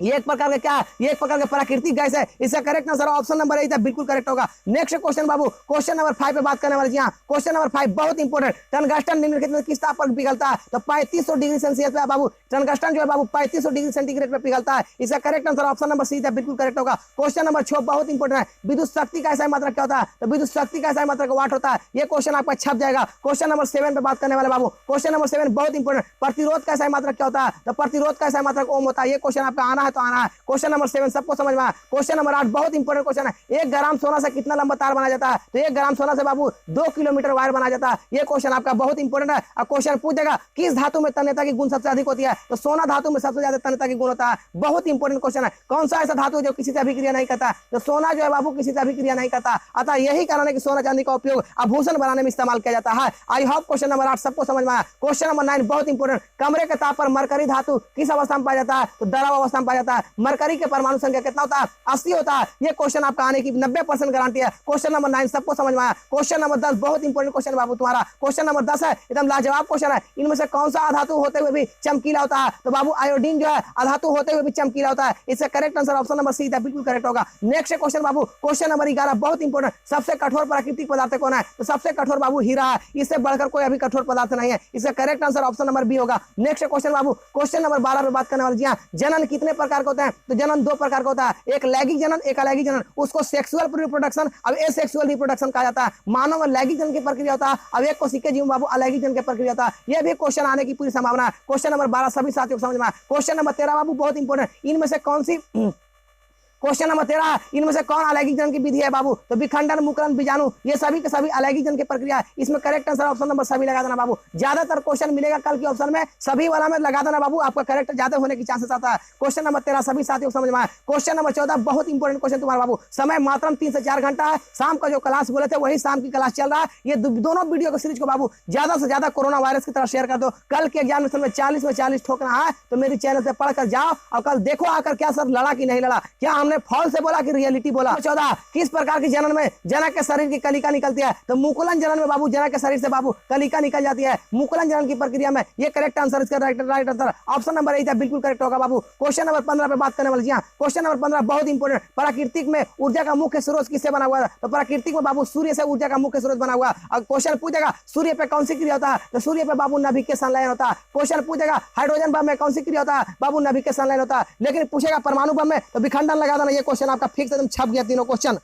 ये एक प्रकार का क्या है? ये एक प्रकार का प्राकृतिक गैस है। इसका करेक्ट आंसर ऑप्शन नंबर 8 बिल्कुल करेक्ट होगा। नेक्स्ट क्वेश्चन बाबू क्वेश्चन नंबर 5 पे बात करने वाले। जी हाँ, क्वेश्चन नंबर 5 बहुत इंपॉर्टेंट, टंगस्टन निम्नलिखित में किस ताप पर पिघलता है? तो 3500 डिग्री सेल्सियस पे बाबू टंगस्टन जो है बाबू 3500 डिग्री सेंटीग्रेड पे पिघलता है। इसका correct answer option number C बिल्कुल करेक्ट होगा। क्वेश्चन नंबर 6 बहुत इंपॉर्टेंट है, विद्युत शक्ति का ऐसा मात्रक क्या होता है? तो विद्युत शक्ति का ऐसा मात्रक वाट होता है। ये क्वेश्चन आपका छप जाएगा। क्वेश्चन नंबर 7 पे बात करने वाले बाबू। क्वेश्चन नंबर 7 बहुत इंपॉर्टेंट, प्रतिरोध का ऐसा मात्रक क्या होता है? तो प्रतिरोध का ऐसा मात्रक ओम होता है। ये क्वेश्चन आपका आना है है तो आना है। क्वेश्चन नंबर 7 सबको समझ में आया। क्वेश्चन नंबर 8 बहुत इंपॉर्टेंट क्वेश्चन है, 1 ग्राम सोना से कितना लंबा तार बनाया जाता है? तो 1 ग्राम सोना से बाबू 2 किलोमीटर वायर बनाया जाता है। ये क्वेश्चन आपका बहुत इंपॉर्टेंट है। अब क्वेश्चन पूछेगा किस धातु में तन्यता की गुण सबसे अधिक होती है? तो सोना धातु में सबसे ज्यादा तन्यता की गुण होता है। बहुत इंपॉर्टेंट क्वेश्चन है। कौन सा ऐसा धातु जो किसी से अभिक्रिया नहीं करता? तो सोना जो है बाबू किसी से अभिक्रिया नहीं करता। अतः यही कारण है कि सोना चांदी का उपयोग आभूषण बनाने में इस्तेमाल किया जाता है। आई होप क्वेश्चन नंबर 8 सबको समझ में आया। क्वेश्चन नंबर 9 बहुत इंपॉर्टेंट, कमरे के ताप पर मरकरी धातु किस अवस्था में पाया जाता है? तो द्रव अवस्था में पाया जाता है। मरकरी के परमाणु संख्या कितना होता है? 80 होता है। ये क्वेश्चन आपका आने की 90% गारंटी है। क्वेश्चन नंबर 9 सबको समझ में आया। क्वेश्चन नंबर 10 बहुत इंपॉर्टेंट क्वेश्चन बाबू तुम्हारा। क्वेश्चन नंबर 10 है एकदम लाजवाब क्वेश्चन है। इनमें से कौन सा अधातु होते हुए भी चमकीला होता है? तो बाबू आयोडीन जो है अधातु होते हुए भी चमकीला होता है। इसका correct answer option number C बिल्कुल करेक्ट होगा। नेक्स्ट क्वेश्चन बाबू, क्वेश्चन नंबर 11 बहुत इंपॉर्टेंट, सबसे कठोर प्राकृतिक पदार्थ कौन है? तो सबसे कठोर बाबू हीरा है। इससे बढ़कर कोई अभी कठोर पदार्थ नहीं है। इसका correct answer option number B होगा। नेक्स्ट क्वेश्चन बाबू, क्वेश्चन नंबर 12 पे बात करने वाले। जी हाँ, जनन कितने प्रकार का होता है? तो जनन 2 प्रकार का होता है, एक लैंगिक जनन, एक अलैंगिक जनन। उसको सेक्सुअल रिप्रोडक्शन अब एसेक्सुअल रिप्रोडक्शन कहा जाता है। मानव में लैंगिक जनन की प्रक्रिया होता है, अब एक कोशिकीय जीव बाबू अलैंगिक जनन की प्रक्रिया होता है। यह भी क्वेश्चन आने की पूरी संभावना है। क्वेश्चन नंबर 12 सभी साथियों को समझ में आया। क्वेश्चन नंबर 13 बाबू बहुत इंपॉर्टेंट, इनमें से कौन सी क्वेश्चन नंबर 13 इनमें से कौन अलैंगिक जनन की विधि है बाबू? तो विखंडन, मुकरण, बीजाणु ये सभी के सभी अलैंगिक जनन की प्रक्रिया है। इसमें करेक्ट आंसर ऑप्शन नंबर सभी लगा देना बाबू। ज्यादातर क्वेश्चन मिलेगा कल के ऑप्शन में, सभी वाला में लगा देना बाबू, आपका करेक्ट ज्यादा होने की चांसेस आता है। क्वेश्चन नंबर 13 सभी साथियों को समझ में आया। क्वेश्चन नंबर 14 बहुत इंपॉर्टेंट क्वेश्चन तुम्हारा बाबू। समय मात्र 3 से 4 घंटा है। शाम का जो क्लास बोले थे वही शाम की क्लास चल रहा है। ये दोनों वीडियो को सीरीज को बाबू ज्यादा से ज्यादा कोरोना वायरस की तरह शेयर कर दो। कल के एग्जामिनेशन में 40 में 40 ठोकना है, तो मेरे चैनल से पढ़कर जाओ और कल देखो आकर क्या सर लड़ा कि नहीं लड़ा, क्या हमने फॉल से बोला रियलिटी बोला। 14 किस प्रकार की जनन में जनक के शरीर की कलिका निकलती है? तो मुकुलन जनन में बाबू जनक के शरीर से बाबू कलिका निकल जाती है। मुकुलन जनन की प्रक्रिया में ये करेक्ट आंसर, इसका राइट आंसर ऑप्शन नंबर 8 बिल्कुल करेक्ट होगा बाबू। क्वेश्चन नंबर 15 पे बात करने वाले। जी हां, क्वेश्चन नंबर 15 बहुत इंपॉर्टेंट, प्राकृतिक में ऊर्जा का मुख्य स्रोत किससे बना हुआ है? तो प्राकृतिक में बाबू सूर्य से ऊर्जा का मुख्य स्रोत बना हुआ है। और क्वेश्चन पूछेगा सूर्य पे कौन सी क्रिया होता है? तो सूर्य पे बाबू नाभिकीय संलयन होता है। क्वेश्चन पूछेगा हाइड्रोजन बम में कौन सी क्रिया होता है? बाबू नाभिकीय संलयन होता है। लेकिन पूछेगा परमाणु बम में, तो विखंडन लगा देना। ये क्वेश्चन आपका फिक्स एकदम छप गया तीनों क्वेश्चन।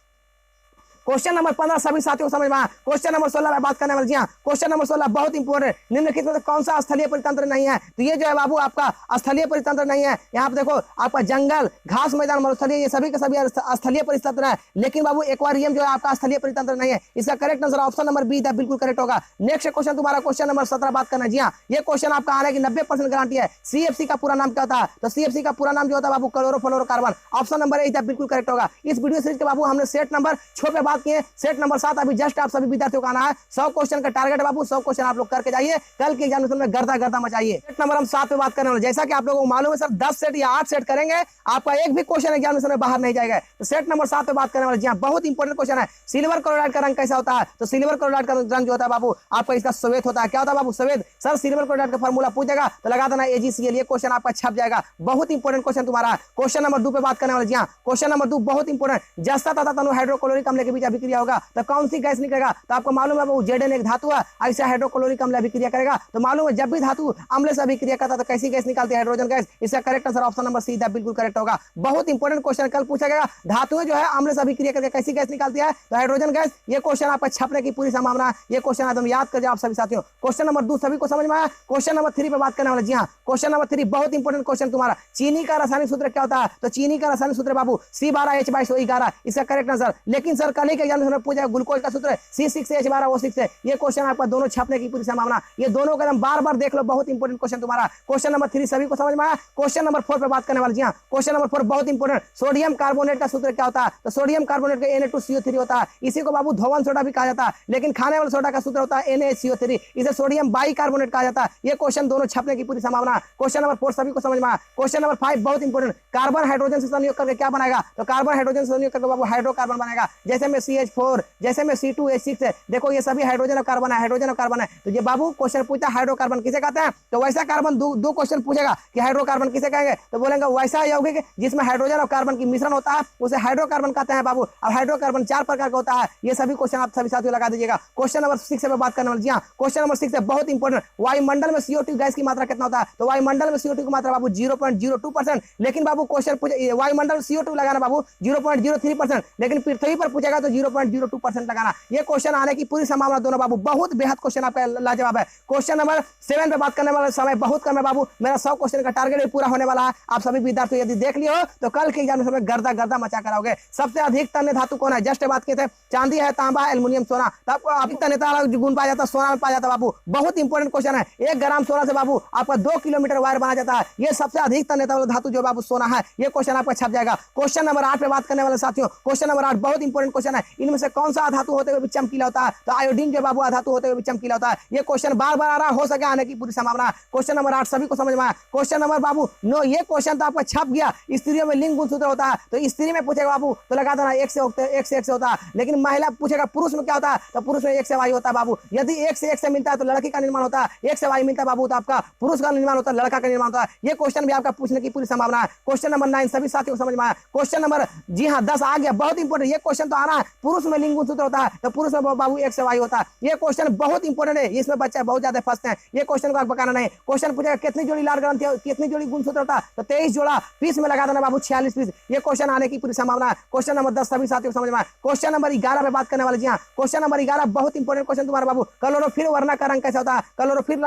क्वेश्चन नंबर 15 सभी साथियों को समझ में आया। क्वेश्चन नंबर 16 में बात करने वाले। जी हां, क्वेश्चन नंबर 16 बहुत इंपॉर्टेंट, निम्नलिखित में से कौन सा स्थलीय परितंत्र नहीं है? तो ये जो है बाबू आपका स्थलीय परितंत्र नहीं है। यहाँ पे देखो आपका जंगल, घास मैदान, मरुस्थलीय ये सभी के सभी स्थलीय परितंत्र है। लेकिन बाबू एक्वेरियम जो है आपका स्थलीय परितंत्र नहीं है। इसका correct answer option number B बिल्कुल करेक्ट होगा। नेक्स्ट क्वेश्चन तुम्हारा क्वेश्चन नंबर 17 बात करना है। जी हाँ, ये क्वेश्चन आपका आने की 90% गारंटी है। CFC का पूरा नाम क्या होता है? तो CFC का पूरा नाम जो होता है बाबू क्लोरोफ्लोरोकार्बन। ऑप्शन नंबर 8 बिल्कुल करेक्ट होगा। इस वीडियो सीरीज के बाबू हमने सेट नंबर 6 पे बात किए, सेट नंबर 7 अभी जस्ट आप सभी विद्यार्थियों का आना है। 100 क्वेश्चन का टारगेट है बाबू, 100 क्वेश्चन आप लोग करके जाइए, कल के एग्जामिनेशन में गर्दा मचाइए। सेट नंबर हम 7 पे बात करने वाले। जैसा कि आप लोगों को मालूम है सर 10 सेट या 8 सेट करेंगे, आपका एक भी क्वेश्चन एग्जामिनेशन में बाहर नहीं जाएगा। तो सेट नंबर 7 पे बात करने वाले। जी हां, बहुत इंपॉर्टेंट क्वेश्चन है। सिल्वर क्लोराइड का रंग कैसा होता है? तो सिल्वर क्लोराइड का रंग जो होता है बाबू आपका इसका श्वेत होता है। क्या होता है बाबू? श्वेत। सर सिल्वर क्लोराइड का फार्मूला पूछेगा तो लगा देना AgCl। ये क्वेश्चन आपका छप जाएगा। बहुत इंपॉर्टेंट क्वेश्चन तुम्हारा। क्वेश्चन नंबर 2 पे बात करने वाले। जी हां, क्वेश्चन नंबर 2 बहुत इंपॉर्टेंट, जस्ता तथा तनु हाइड्रोक्लोरिक अम्ल के बीच अभिक्रिया होगा तो कौन सी गैस निकलेगा? तो आपको मालूम है वो Zn एक धातु है, ऐसे हाइड्रोक्लोरिक अम्ल अभिक्रिया करेगा। तो मालूम है जब भी धातु अम्ल से अभिक्रिया करता है तो कैसी गैस निकलती है? Hydrogen gas. इसका correct answer option number C बिल्कुल करेक्ट होगा। बहुत इंपॉर्टेंट क्वेश्चन कल पूछा गया, धातुएं जो है अम्ल से अभिक्रिया करके कैसी गैस निकालती है? तो हाइड्रोजन गैस। ये क्वेश्चन आपका छपने की पूरी संभावना है। ये क्वेश्चन एकदम याद कर जाओ आप सभी साथियों। क्वेश्चन नंबर 2 सभी को समझ में आया। क्वेश्चन नंबर 3 पे बात करने वाले। जी हाँ, क्वेश्चन नंबर 3 बहुत इंपॉर्टेंट क्वेश्चन तुम्हारा। चीनी का रासायनिक सूत्र क्या होता है? तो चीनी का रासायनिक सूत्र बाबू C12H22O11। इसका करेक्ट आंसर। लेकिन सर कल के एग्जामिनेशन में पूछा ग्लूकोज का सूत्र C6H12O6 है। ये क्वेश्चन आपका दोनों छपने की पूरी संभावना। ये दोनों का एकदम बार देख लो, बहुत इंपॉर्टेंट क्वेश्चन तुम्हारा। क्वेश्चन नंबर 3 सभी को समझ में आया। क्वेश्चन नंबर 4 पे बात करने वाले। जी हाँ, क्वेश्चन नंबर 4 बहुत इंपॉर्टेंट, सोडियम कार्बोनेट का सूत्र क्या होता है? तो सोडियम कार्बोनेट का Na2CO3 होता है। इसी को बाबू धोवन सोडा भी कहा जाता है, लेकिन खाने वाले सोडा का सूत्र होता है NaCO3। इसे सोडियम बाइकार्बोनेट कहा जाता है। ये क्वेश्चन दोनों छपने की पूरी संभावना। क्वेश्चन नंबर 4 सभी को समझ में आया। क्वेश्चन नंबर 5 बहुत इंपॉर्टेंट, कार्बन हाइड्रोजन से संयोग करके क्या बनाएगा? तो कार्बन हाइड्रोजन से संयोग करके बाबू हाइड्रोकार्बन बनेगा। जैसे में CH4, जैसे में C2H6 है। देखो ये सभी हाइड्रोजन और कार्बन है, हाइड्रोजन और कार्बन है। तो ये बाबू क्वेश्चन पूछता है हाइड्रोकार्बन किसे कहते हैं? तो वैसा कार्बन दो क्वेश्चन पूछेगा कि हाइड्रोकार्बन किसे कहेंगे? तो बोलेंगे वैसा यौगिक जिसमें हाइड्रोजन और कार्बन की मिश्रण होता है उसे हाइड्रोकार्बन कहते हैं बाबू। अब हाइड्रोकार्बन 4 प्रकार का होता है। ये सभी क्वेश्चन आप सभी साथियों लगा दीजिएगा। क्वेश्चन नंबर 6 पे बात करने वाले। जी हां, क्वेश्चन नंबर 6 है बहुत इंपॉर्टेंट, वायुमंडल में CO2 गैस की मात्रा कितना होता है? तो वायुमंडल में CO2 की मात्रा बाबू 0.02%। लेकिन बाबू क्वेश्चन पूछे वायुमंडल में CO2 लगाना बाबू 0.03%, लेकिन पृथ्वी पर पूछेगा तो 0.02% लगाना। ये क्वेश्चन आने की पूरी संभावना दोनों बाबू, बहुत बेहद क्वेश्चन आपका लाजवाब है। क्वेश्चन नंबर 7 पे बात करने वाला समय बहुत कम है बाबू, मेरा 100 क्वेश्चन का टारगेट भी पूरा होने वाला है। आप सभी विद्यार्थी यदि देख लियो तो कल के एग्जाम में गर्दा गर्दा मचा कराओगे। सबसे अधिक तन्य धातु कौन है? जस्ट बात किए थे, चांदी है, तांबा, एल्युमिनियम, सोना। तब अधिक तन्यता गुण पाया जाता है सोना में पाया जाता है बाबू। बहुत इंपॉर्टेंट क्वेश्चन है। 1 ग्राम सोना से बाबू आपका 2 किलोमीटर वायर बना जाता है। ये सबसे अधिक तन्यता वाला धातु जो बाबू सोना है। ये क्वेश्चन आपका छप जाएगा। क्वेश्चन नंबर 8 पे बात करने वाले साथियों, क्वेश्चन नंबर 8 बहुत इंपॉर्टेंट क्वेश्चन है। इनमें से कौन सा धातु होते हुए भी चमकीला होता है? तो आयोडीन जो बाबू धातु होते हुए भी चमकीला होता है। ये क्वेश्चन बार बार आ रहा, हो सके आने की पूरी संभावना। क्वेश्चन नंबर 8 सभी को समझ में आया। क्वेश्चन नंबर बाबू 9, ये क्वेश्चन तो आपका छप गया। स्त्रियों में लिंग गुणसूत्र होता है, तो स्त्री में पूछेगा बाबू तो लगा देना 1 से 1 से होता है। लेकिन महिला पूछेगा पुरुष में क्या होता है, तो पुरुष में 1 से वायु होता है बाबू। यदि 1 से 1 से मिलता है तो लड़की का निर्माण होता है, 1 से वायु मिलता है बाबू तो आपका पुरुष का निर्माण होता है, लड़का का निर्माण होता है। ये क्वेश्चन भी आपका पूछने की पूरी संभावना है। क्वेश्चन नंबर 9 सभी साथियों को समझ में आया। क्वेश्चन नंबर जी हाँ 10 आ गया, बहुत इंपॉर्टेंट। ये क्वेश्चन तो आना है, पुरुष में लिंग गुणसूत्र होता है तो पुरुष में बाबू 1 से वायु होता है। ये क्वेश्चन बहुत इंपॉर्टेंट है, इसमें बच्चे बहुत ज्यादा फंसते हैं। ये क्वेश्चन को आप बताना नहीं। क्वेश्चन पूछेगा कितनी जोड़ी लाल ग्रंथि, कितनी जोड़ी गुणसूत्र होता है, तो 23 जोड़ा। पीस में लगा देना बाबू 46 पीस। ये क्वेश्चन आने की पूरी संभावना है। क्वेश्चन नंबर 10 सभी साथियों को समझ में आया। क्वेश्चन नंबर 11 पे बात करने वाले जी हाँ, क्वेश्चन नंबर 11 बहुत इंपॉर्टेंट क्वेश्चन तुम्हारा बाबू। क्लोरोफिल वर्णा का रंग कैसा होता है? क्लोरोफिल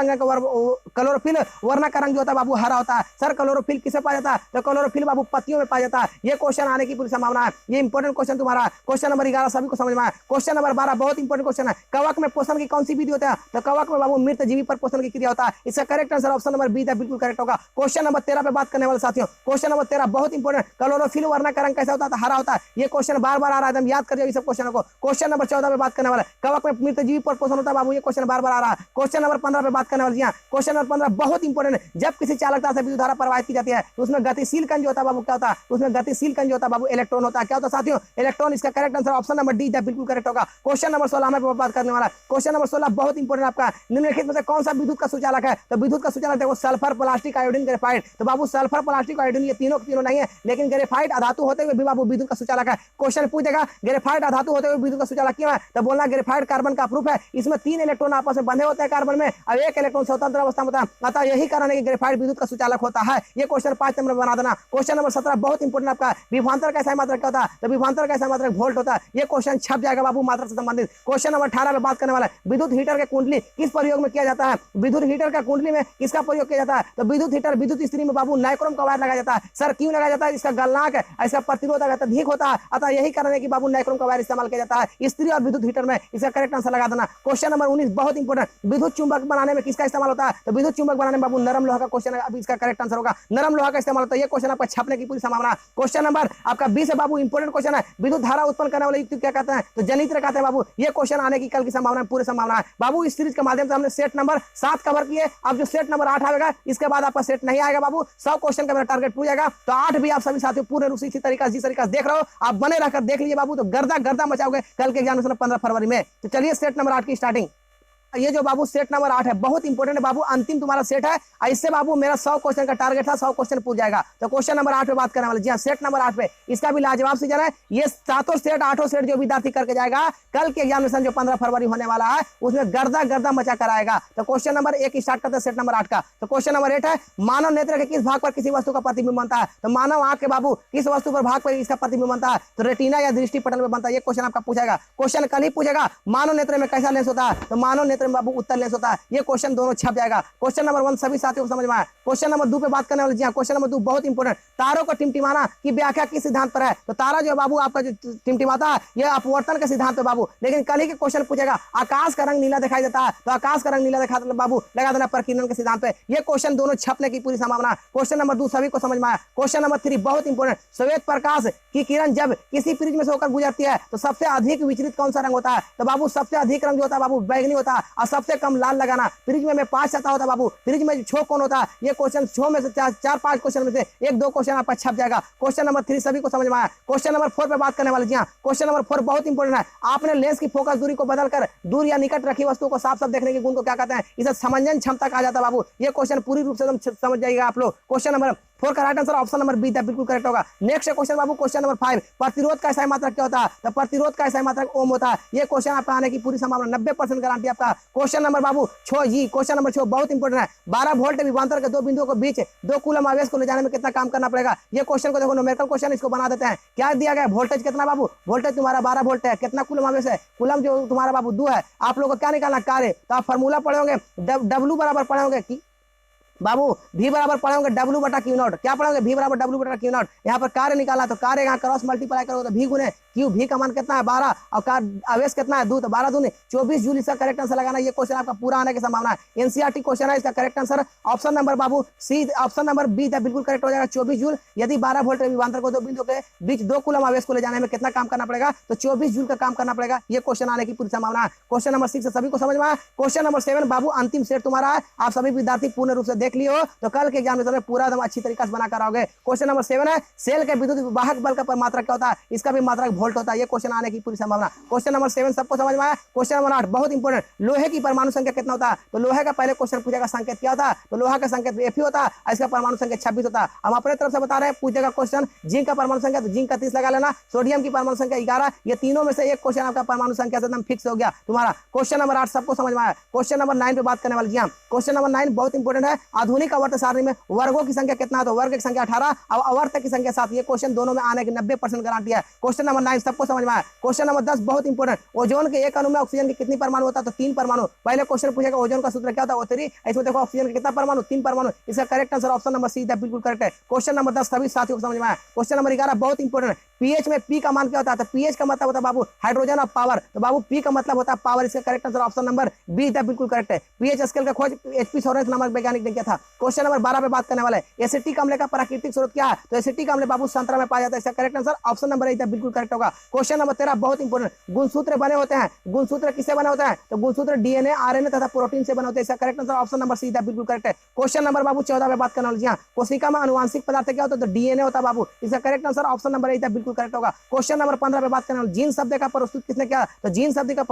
वर्णा का रंग जो होता है बाबू हरा होता है। सर क्लोरोफिल किसे पाया जाता है? तो क्लोरोफिल बाबू पत्तियों में पाया जाता है। ये क्वेश्चन आने की पूरी संभावना है। ये इंपॉर्टेंट क्वेश्चन तुम्हारा क्वेश्चन नंबर 11 सभी को समझ में आया। क्वेश्चन नंबर 12 बहुत इंपॉर्टेंट क्वेश्चन है। कवक में पोषण की कौन सी विधि होता है? तो कवक में बाबू मृत जीवी पर पोषण की क्रिया होता है। इसका correct answer option number B बिल्कुल करेक्ट होगा। क्वेश्चन नंबर 13 पे बात करने वाले साथियों, क्वेश्चन नंबर 13 बहुत इंपॉर्टेंट। क्लोरोफिल वर्णा का रंग कैसा होता है? हरा होता है। ये क्वेश्चन बार बार आ रहा है, एकदम याद करिए इस सब क्वेश्चन को। क्वेश्चन नंबर 14 पे बात करने वाला कवक में मृत जीवी पर पोषण होता है बाबू। ये क्वेश्चन बार बार आ रहा है। क्वेश्चन नंबर 15 पे बात करने वाले हैं। क्वेश्चन नंबर 15 बहुत इंपॉर्टेंट है। जब किसी चालकता से विद्युत धारा प्रवाहित की जाती है तो उसमें गतिशील कण जो होता है बाबू क्या होता है? उसमें गतिशील कण जो होता है बाबू इलेक्ट्रॉन होता है। क्या होता है साथियों? इलेक्ट्रॉन। इसका correct answer option number D बिल्कुल करेक्ट होगा। क्वेश्चन नंबर 16 में बात करने वाला। क्वेश्चन नंबर 16 बहुत इंपॉर्टेंट आपका। निम्नलिखित में से कौन सा विद्युत का सुचालक है? तो विद्युत का सुचालक देखो सल्फर, प्लास्टिक, आयोडीन, ग्रेफाइट। तो बाबू सल्फर, प्लास्टिक, आयोडीन ये तीनों नहीं है, लेकिन ग्रेफाइट अधातु होते हुए भी बाबू विद्युत का सुचालक है। क्वेश्चन पूछेगा ग्रेफाइट अधातु होते हुए विद्युत का सुचालक क्यों है? तो बोलना ग्रेफाइट कार्बन का प्रूफ है। इसमें 3 इलेक्ट्रॉन आपस में बंधे होते हैं कार्बन में और 1 इलेक्ट्रॉन स्वतंत्र अवस्था में होता है। अतः यही कारण है कि ग्रेफाइट विद्युत का सुचालक होता है। ये क्वेश्चन 5 नंबर बना देना। क्वेश्चन नंबर 17 बहुत इंपॉर्टेंट आपका। विभवांतर का मात्रक क्या होता है? तो विभवांतर का मात्रक वोल्ट होता है। ये क्वेश्चन छप जाएगा बाबू मात्रा से संबंधित। क्वेश्चन नंबर 18 पे बात करने वाला है। विद्युत हीटर के कुंडली किस प्रयोग में किया जाता है? विद्युत हीटर का कुंडली में किसका प्रयोग किया जाता है? तो विद्युत हीटर विद्युत स्त्री में बाबू नाइक्रोम का वायर लगाया जाता है। सर क्यों लगाया जाता है? इसका गलनांक है, इसका प्रतिरोधक अधिक होता है, अतः यही कारण है कि बाबू नाइक्रोम का वायर इस्तेमाल किया जाता है स्त्री और विद्युत हीटर में। इसका करेक्ट आंसर लगा देना। क्वेश्चन नंबर 19 बहुत इंपॉर्टेंट। विद्युत चुंबक बनाने में किसका इस्तेमाल होता है? तो विद्युत चुंबक बनाने में बाबू नरम लोहा का क्वेश्चन है। अभी इसका करेक्ट आंसर होगा नरम लोहा का इस्तेमाल होता है। ये क्वेश्चन आपका छपने की पूरी संभावना। क्वेश्चन नंबर आपका 20 है बाबू, इंपॉर्टेंट क्वेश्चन है। विद्युत धारा उत्पन्न करने वाले युक्ति क्या कहते हैं? तो जनित्र कहते हैं बाबू। ये क्वेश्चन आने की कल की संभावना पूरी संभावना है बाबू। इस सीरीज के माध्यम से हमने सेट नंबर 7 कवर किए। अब जो सेट नंबर 8 आएगा इसके बाद आपका सेट नहीं आएगा बाबू। 100 क्वेश्चन का मेरा टारगेट पूरा जाएगा। तो 8 भी आप सभी साथियों पूरे रूप से इसी तरीका जिस तरीका से देख रहे हो आप बने रहकर देख लीजिए बाबू, तो गर्दा गर्दा मचाओगे कल के एग्जामिनेशन 15 फरवरी में। तो चलिए सेट नंबर 8 की स्टार्टिंग। ये जो बाबू सेट नंबर 8 है बहुत इंपॉर्टेंट है बाबू, अंतिम तुम्हारा सेट है। इससे बाबू मेरा 100 क्वेश्चन का टारगेट था, 100 क्वेश्चन पूछ जाएगा। तो क्वेश्चन नंबर 8 पे बात करने वाले जी हाँ, सेट नंबर 8 पे इसका भी लाजवाब सीजन है। ये 7 सेट 8 सेट जो विद्यार्थी करके जाएगा कल के एग्जामिनेशन जो 15 फरवरी होने वाला है उसमें गर्दा गर्दा मचा कर आएगा। तो क्वेश्चन नंबर 1 स्टार्ट करते हैं सेट नंबर 8 का। तो क्वेश्चन नंबर 8 है मानव नेत्र के किस भाग पर किसी वस्तु का प्रतिबिंब बनता है? तो मानव आंख के बाबू किस वस्तु पर भाग पर इसका प्रतिबिंब बनता है? तो रेटिना या दृष्टि पटल में बनता है। ये क्वेश्चन आपका पूछेगा। क्वेश्चन कल ही पूछेगा मानव नेत्र में कैसा लेंस होता है? तो मानव नेत्र में बाबू उत्तल लेंस होता है। ये क्वेश्चन दोनों छप जाएगा। क्वेश्चन नंबर 1 सभी साथियों को समझ में आया। क्वेश्चन नंबर 2 पे बात करने वाले जी हाँ, क्वेश्चन नंबर 2 बहुत इंपॉर्टेंट। तारों को टिमटिमाना की व्याख्या किस सिद्धांत पर है? तो तारा जो बाबू आपका जो टिमटिमाता है यह अपवर्तन के सिद्धांत पे बाबू। लेकिन कल ही के क्वेश्चन पूछेगा आकाश का रंग नीला दिखाई देता है, तो आकाश का रंग नीला दिखाता है बाबू लगा देना प्रकीर्णन के सिद्धांत पे। ये क्वेश्चन दोनों छपने की पूरी संभावना। क्वेश्चन नंबर 2 सभी को समझ में आया। क्वेश्चन नंबर 3 बहुत इंपॉर्टेंट। श्वेत प्रकाश की किरण जब किसी प्रिज्म में से होकर गुजरती है तो सबसे अधिक विचलित कौन सा रंग होता है? तो बाबू सबसे अधिक रंग जो होता है बाबू बैगनी होता है और सबसे कम लाल लगाना। प्रिज्म में 5 सतह होता है बाबू, प्रिज्म में छो कौन होता है? ये क्वेश्चन छो में से 4-5 क्वेश्चन में से 1-2 क्वेश्चन आपका छप जाएगा। क्वेश्चन नंबर 3 सभी को समझ में आया। क्वेश्चन नंबर 4 पे बात करने वाले जी हाँ, क्वेश्चन नंबर 4 बहुत इंपॉर्टेंट है। आपने लेंस की फोकस दूरी को बदलकर दूर या निकट रखी वस्तु को साफ साफ देखने के गुण को क्या कहते हैं? इसे समंजन क्षमता कहा जाता है बाबू। ये क्वेश्चन पूरी रूप से समझ जाइएगा आप लोग। क्वेश्चन नंबर फोर का right answer option number B बिल्कुल करेक्ट होगा। नेक्स्ट क्वेश्चन बाबू, क्वेश्चन नंबर 5, प्रतिरोध का सही मात्रक क्या होता है? तो प्रतिरोध का सही मात्रक ओम होता है। ये क्वेश्चन आपका आने की पूरी संभावना 90% गारंटी आपका। क्वेश्चन नंबर बाबू 6 जी, क्वेश्चन नंबर 6 बहुत इंपॉर्टेंट है। 12 वोल्ट विभवांतर के दो बिंदुओं के बीच 2 कूलम आवेश को ले जाने में कितना काम करना पड़ेगा? ये क्वेश्चन को देखो, न्यूमेरिकल क्वेश्चन, इसको बना देते हैं। क्या दिया गया? वोल्टेज कितना बाबू? वोल्टेज तुम्हारा 12 वोल्ट है। कितना कूलम आवेश है? कूलम जो तुम्हारा बाबू 2 है। आप लोगों को क्या निकालना? कार्य। तो आप फॉर्मूला पढ़े होंगे, डब्ल्यू बराबर पढ़े होंगे कि बाबू V बराबर पढ़े होंगे W बटा Q नॉट। क्या पढ़े होंगे? V बराबर W बटा Q नॉट। यहाँ पर कार्य निकाला तो कार्य यहाँ क्रॉस मल्टीप्लाई करोगे तो V गुने Q, V का मान कितना है? 12, और आवेश कितना है? 2, तो 12 दूनी 24 जूल इसका करेक्ट आंसर लगाना। ये क्वेश्चन आपका पूरा आने की संभावना है। एनसीईआरटी क्वेश्चन है, इसका करेक्ट आंसर ऑप्शन नंबर बाबू सी, ऑप्शन नंबर बी बिल्कुल करेक्ट हो जाएगा। 24 जूल। यदि 12 वोल्ट विभवांतर को दो बिंदु के बीच 2 कूलम आवेश को ले जाने में कितना काम करना पड़ेगा? तो 24 जूल का काम करना पड़ेगा। ये क्वेश्चन आने की पूरी संभावना है। क्वेश्चन नंबर 6 सभी को समझ में आया। क्वेश्चन नंबर 7 बाबू अंतिम सेट तुम्हारा है। आप सभी विद्यार्थी पूर्ण रूप से देख लियो तो कल के एग्जामिनेशन में पूरा एकदम अच्छी तरीके से बना कर आओगे। क्वेश्चन नंबर 7 है, सेल के विद्युत वाहक बल का मात्रक क्या होता है? इसका भी मात्रक वोल्ट होता है। ये क्वेश्चन आने की पूरी संभावना। क्वेश्चन नंबर 7 सबको समझ में आया। क्वेश्चन नंबर 8 बहुत इंपॉर्टेंट, लोहे की परमाणु संख्या कितना होता है? तो लोहे का पहले क्वेश्चन पूछेगा संकेत क्या होता है? तो लोहा का संकेत Fe होता है, इसका परमाणु संख्या 26 होता है। हम अपने तरफ से बता रहे हैं, पूछेगा क्वेश्चन जिंक का परमाणु संख्या, तो जिंक का 30 लगा लेना। सोडियम की परमाणु संख्या 11। ये तीनों में से एक क्वेश्चन आपका परमाणु संख्या से एकदम फिक्स हो गया तुम्हारा। क्वेश्चन नंबर 8 सबको समझ में आया। क्वेश्चन नंबर 9 पे बात करने वाले। जी हाँ, क्वेश्चन नंबर 9 बहुत इंपॉर्टेंट है। आधुनिक आवर्त सारणी में वर्गों की संख्या कितना है? तो वर्ग की संख्या 18 और आवर्त की संख्या 7। ये क्वेश्चन दोनों में आने की 90% गारंटी है। क्वेश्चन नंबर 9 सबको समझ में आया। क्वेश्चन नंबर 10 बहुत इंपॉर्टेंट, ओजोन के एक अणु में ऑक्सीजन के कितनी परमाणु होता है? तो 3 परमाणु। पहले क्वेश्चन पूछेगा ओजोन का सूत्र क्या होता है? O3। इसमें देखो ऑक्सीजन के कितना परमाणु? 3 परमाणु। इसका correct answer option number C बिल्कुल करेक्ट है। क्वेश्चन नंबर 10 सभी साथियों को समझ में आया। क्वेश्चन नंबर 11 बहुत इंपॉर्टेंट, पीएच में पी का मान क्या होता है? तो पीएच का मतलब होता है बाबू हाइड्रोजन और पावर। तो बाबू पी का मतलब होता है पावर। इसका correct answer option number B बिल्कुल करेक्ट है। पीएच स्केल का खोज HP सोरेंस नामक वैज्ञानिक ने किया था। क्वेश्चन नंबर 12 पे बात करने वाले, एसिटिक अम्ल का प्राकृतिक स्रोत क्या है? तो एसिटिक अम्ल बाबू संतरा में पाया जाता है। इसका करेक्ट आंसर ऑप्शन नंबर ए बिल्कुल करेक्ट होगा। क्वेश्चन नंबर 13 बहुत इंपॉर्टेंट, गुणसूत्र बने होते हैं। गुणसूत्र किससे बने होते हैं? तो गुणसूत्र डीएनए, आरएनए तथा प्रोटीन से बने होते हैं। इसका correct answer option number C बिल्कुल करेक्ट है। क्वेश्चन नंबर बाबू 14 पे बात करने वाले। जी हाँ, कोशिका में अनुवांशिक पदार्थ क्या होता है? तो डीएनए होता है बाबू। इसका करेक्ट आंसर ऑप्शन नंबर ए बिल्कुल करेक्ट होगा। क्वेश्चन नंबर 15 पे बात करने वाले, जीन शब्द का प्रस्तुत किसने किया? तो जीन शब्द का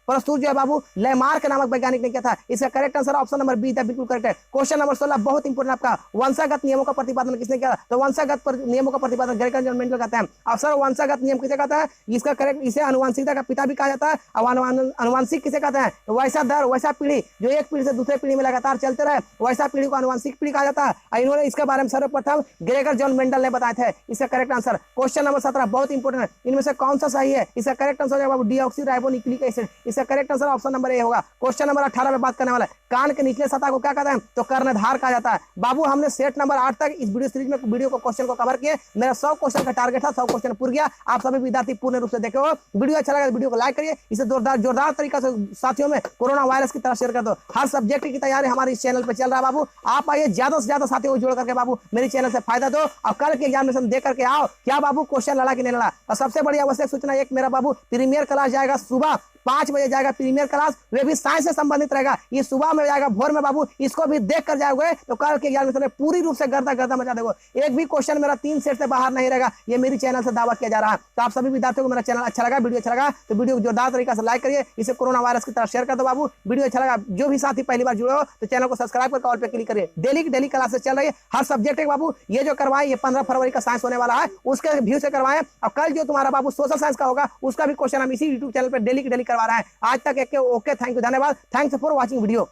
प्रस्तुत जो है बाबू लेमार्क नामक वैज्ञानिक ने किया था। इसका correct answer option number B बिल्कुल करेक्ट है। क्वेश्चन नंबर 16 बहुत इंपॉर्टेंट आपका, वंशागत नियमों का प्रतिपादन किसने किया? तो वंशागत नियमों का प्रतिपादन ग्रेगर जॉन मेंडल कहते हैं। अवसर वंशागत नियम किसे कहता है? इसका करेक्ट, इसे आनुवंशिकता का पिता भी कहा जाता है। और आनुवंशिक किसे कहते हैं? तो वैसा दर, वैसा पीढ़ी जो एक पीढ़ी से दूसरे पीढ़ी में लगातार चलते रहे, वैसा पीढ़ी को आनुवंशिक पीढ़ी कहा जाता है। इन्होंने इसके बारे में सर्वप्रथम ग्रेगर जॉन मेंडल ने बताए थे। इसका करेक्ट आंसर क्वेश्चन नंबर 17 बहुत इंपॉर्टेंट है, इनमें से कौन सा सही है? इसका करेक्ट आंसर है बाबू डीऑक्सी राइबोन्यूक्लिक एसिड। इसका correct answer option number A होगा। क्वेश्चन नंबर 18 पे बात करने वाला है, कान के निचले सतह को क्या कहते हैं? तो कर्णधार कहा जाता है। बाबू हमने सेट नंबर 8 तक इस वीडियो सीरीज में वीडियो को क्वेश्चन को कवर किए। मेरा 100 क्वेश्चन का टारगेट था, 100 क्वेश्चन पूरा गया। आप सभी विद्यार्थी पूर्ण रूप से देखे हो। वीडियो अच्छा लगा तो वीडियो को लाइक करिए, इसे जोरदार तरीके से साथियों में कोरोना वायरस की तरह शेयर कर दो। हर सब्जेक्ट की तैयारी हमारे इस चैनल पर चल रहा है बाबू। आप आइए, ज्यादा से ज्यादा साथियों को जोड़ करके बाबू मेरे चैनल से फायदा दो और कल के एग्जामिनेशन दे करके आओ। क्या बाबू क्वेश्चन लड़ा कि नहीं लड़ा? और सबसे बड़ी आवश्यक सूचना एक, मेरा बाबू प्रीमियर क्लास जाएगा सुबह 5 बजे जाएगा प्रीमियर क्लास, वे भी साइंस से संबंधित रहेगा। ये सुबह में जाएगा, भोर में बाबू। इसको भी देख कर जाओगे तो कल के एग्जामिनेशन में पूरी रूप से गर्दा मचा दोगे। एक भी क्वेश्चन मेरा 3 सेट से बाहर नहीं रहेगा, ये मेरी चैनल से दावा किया जा रहा है। तो आप सभी विद्यार्थियों को मेरा चैनल अच्छा लगा, वीडियो अच्छा लगा तो वीडियो को जोरदार तरीके से लाइक करिए, इसे कोरोना वायरस की तरह शेयर कर दो बाबू। वीडियो अच्छा लगा, जो भी साथी पहली बार जुड़े हो तो चैनल को सब्सक्राइब कर ऑल पे क्लिक करिए। डेली क्लासेस चल रही है, हर सब्जेक्ट है बाबू। ये जो करवाए, ये 15 फरवरी का साइंस होने वाला है, उसके व्यू से करवाएं। और कल जो तुम्हारा बाबू सोशल साइंस का होगा, उसका भी क्वेश्चन हम इसी यूट्यूब चैनल पर डेली करवा रहे हैं। आज तक ओके, थैंक यू, धन्यवाद। Thanks for watching video.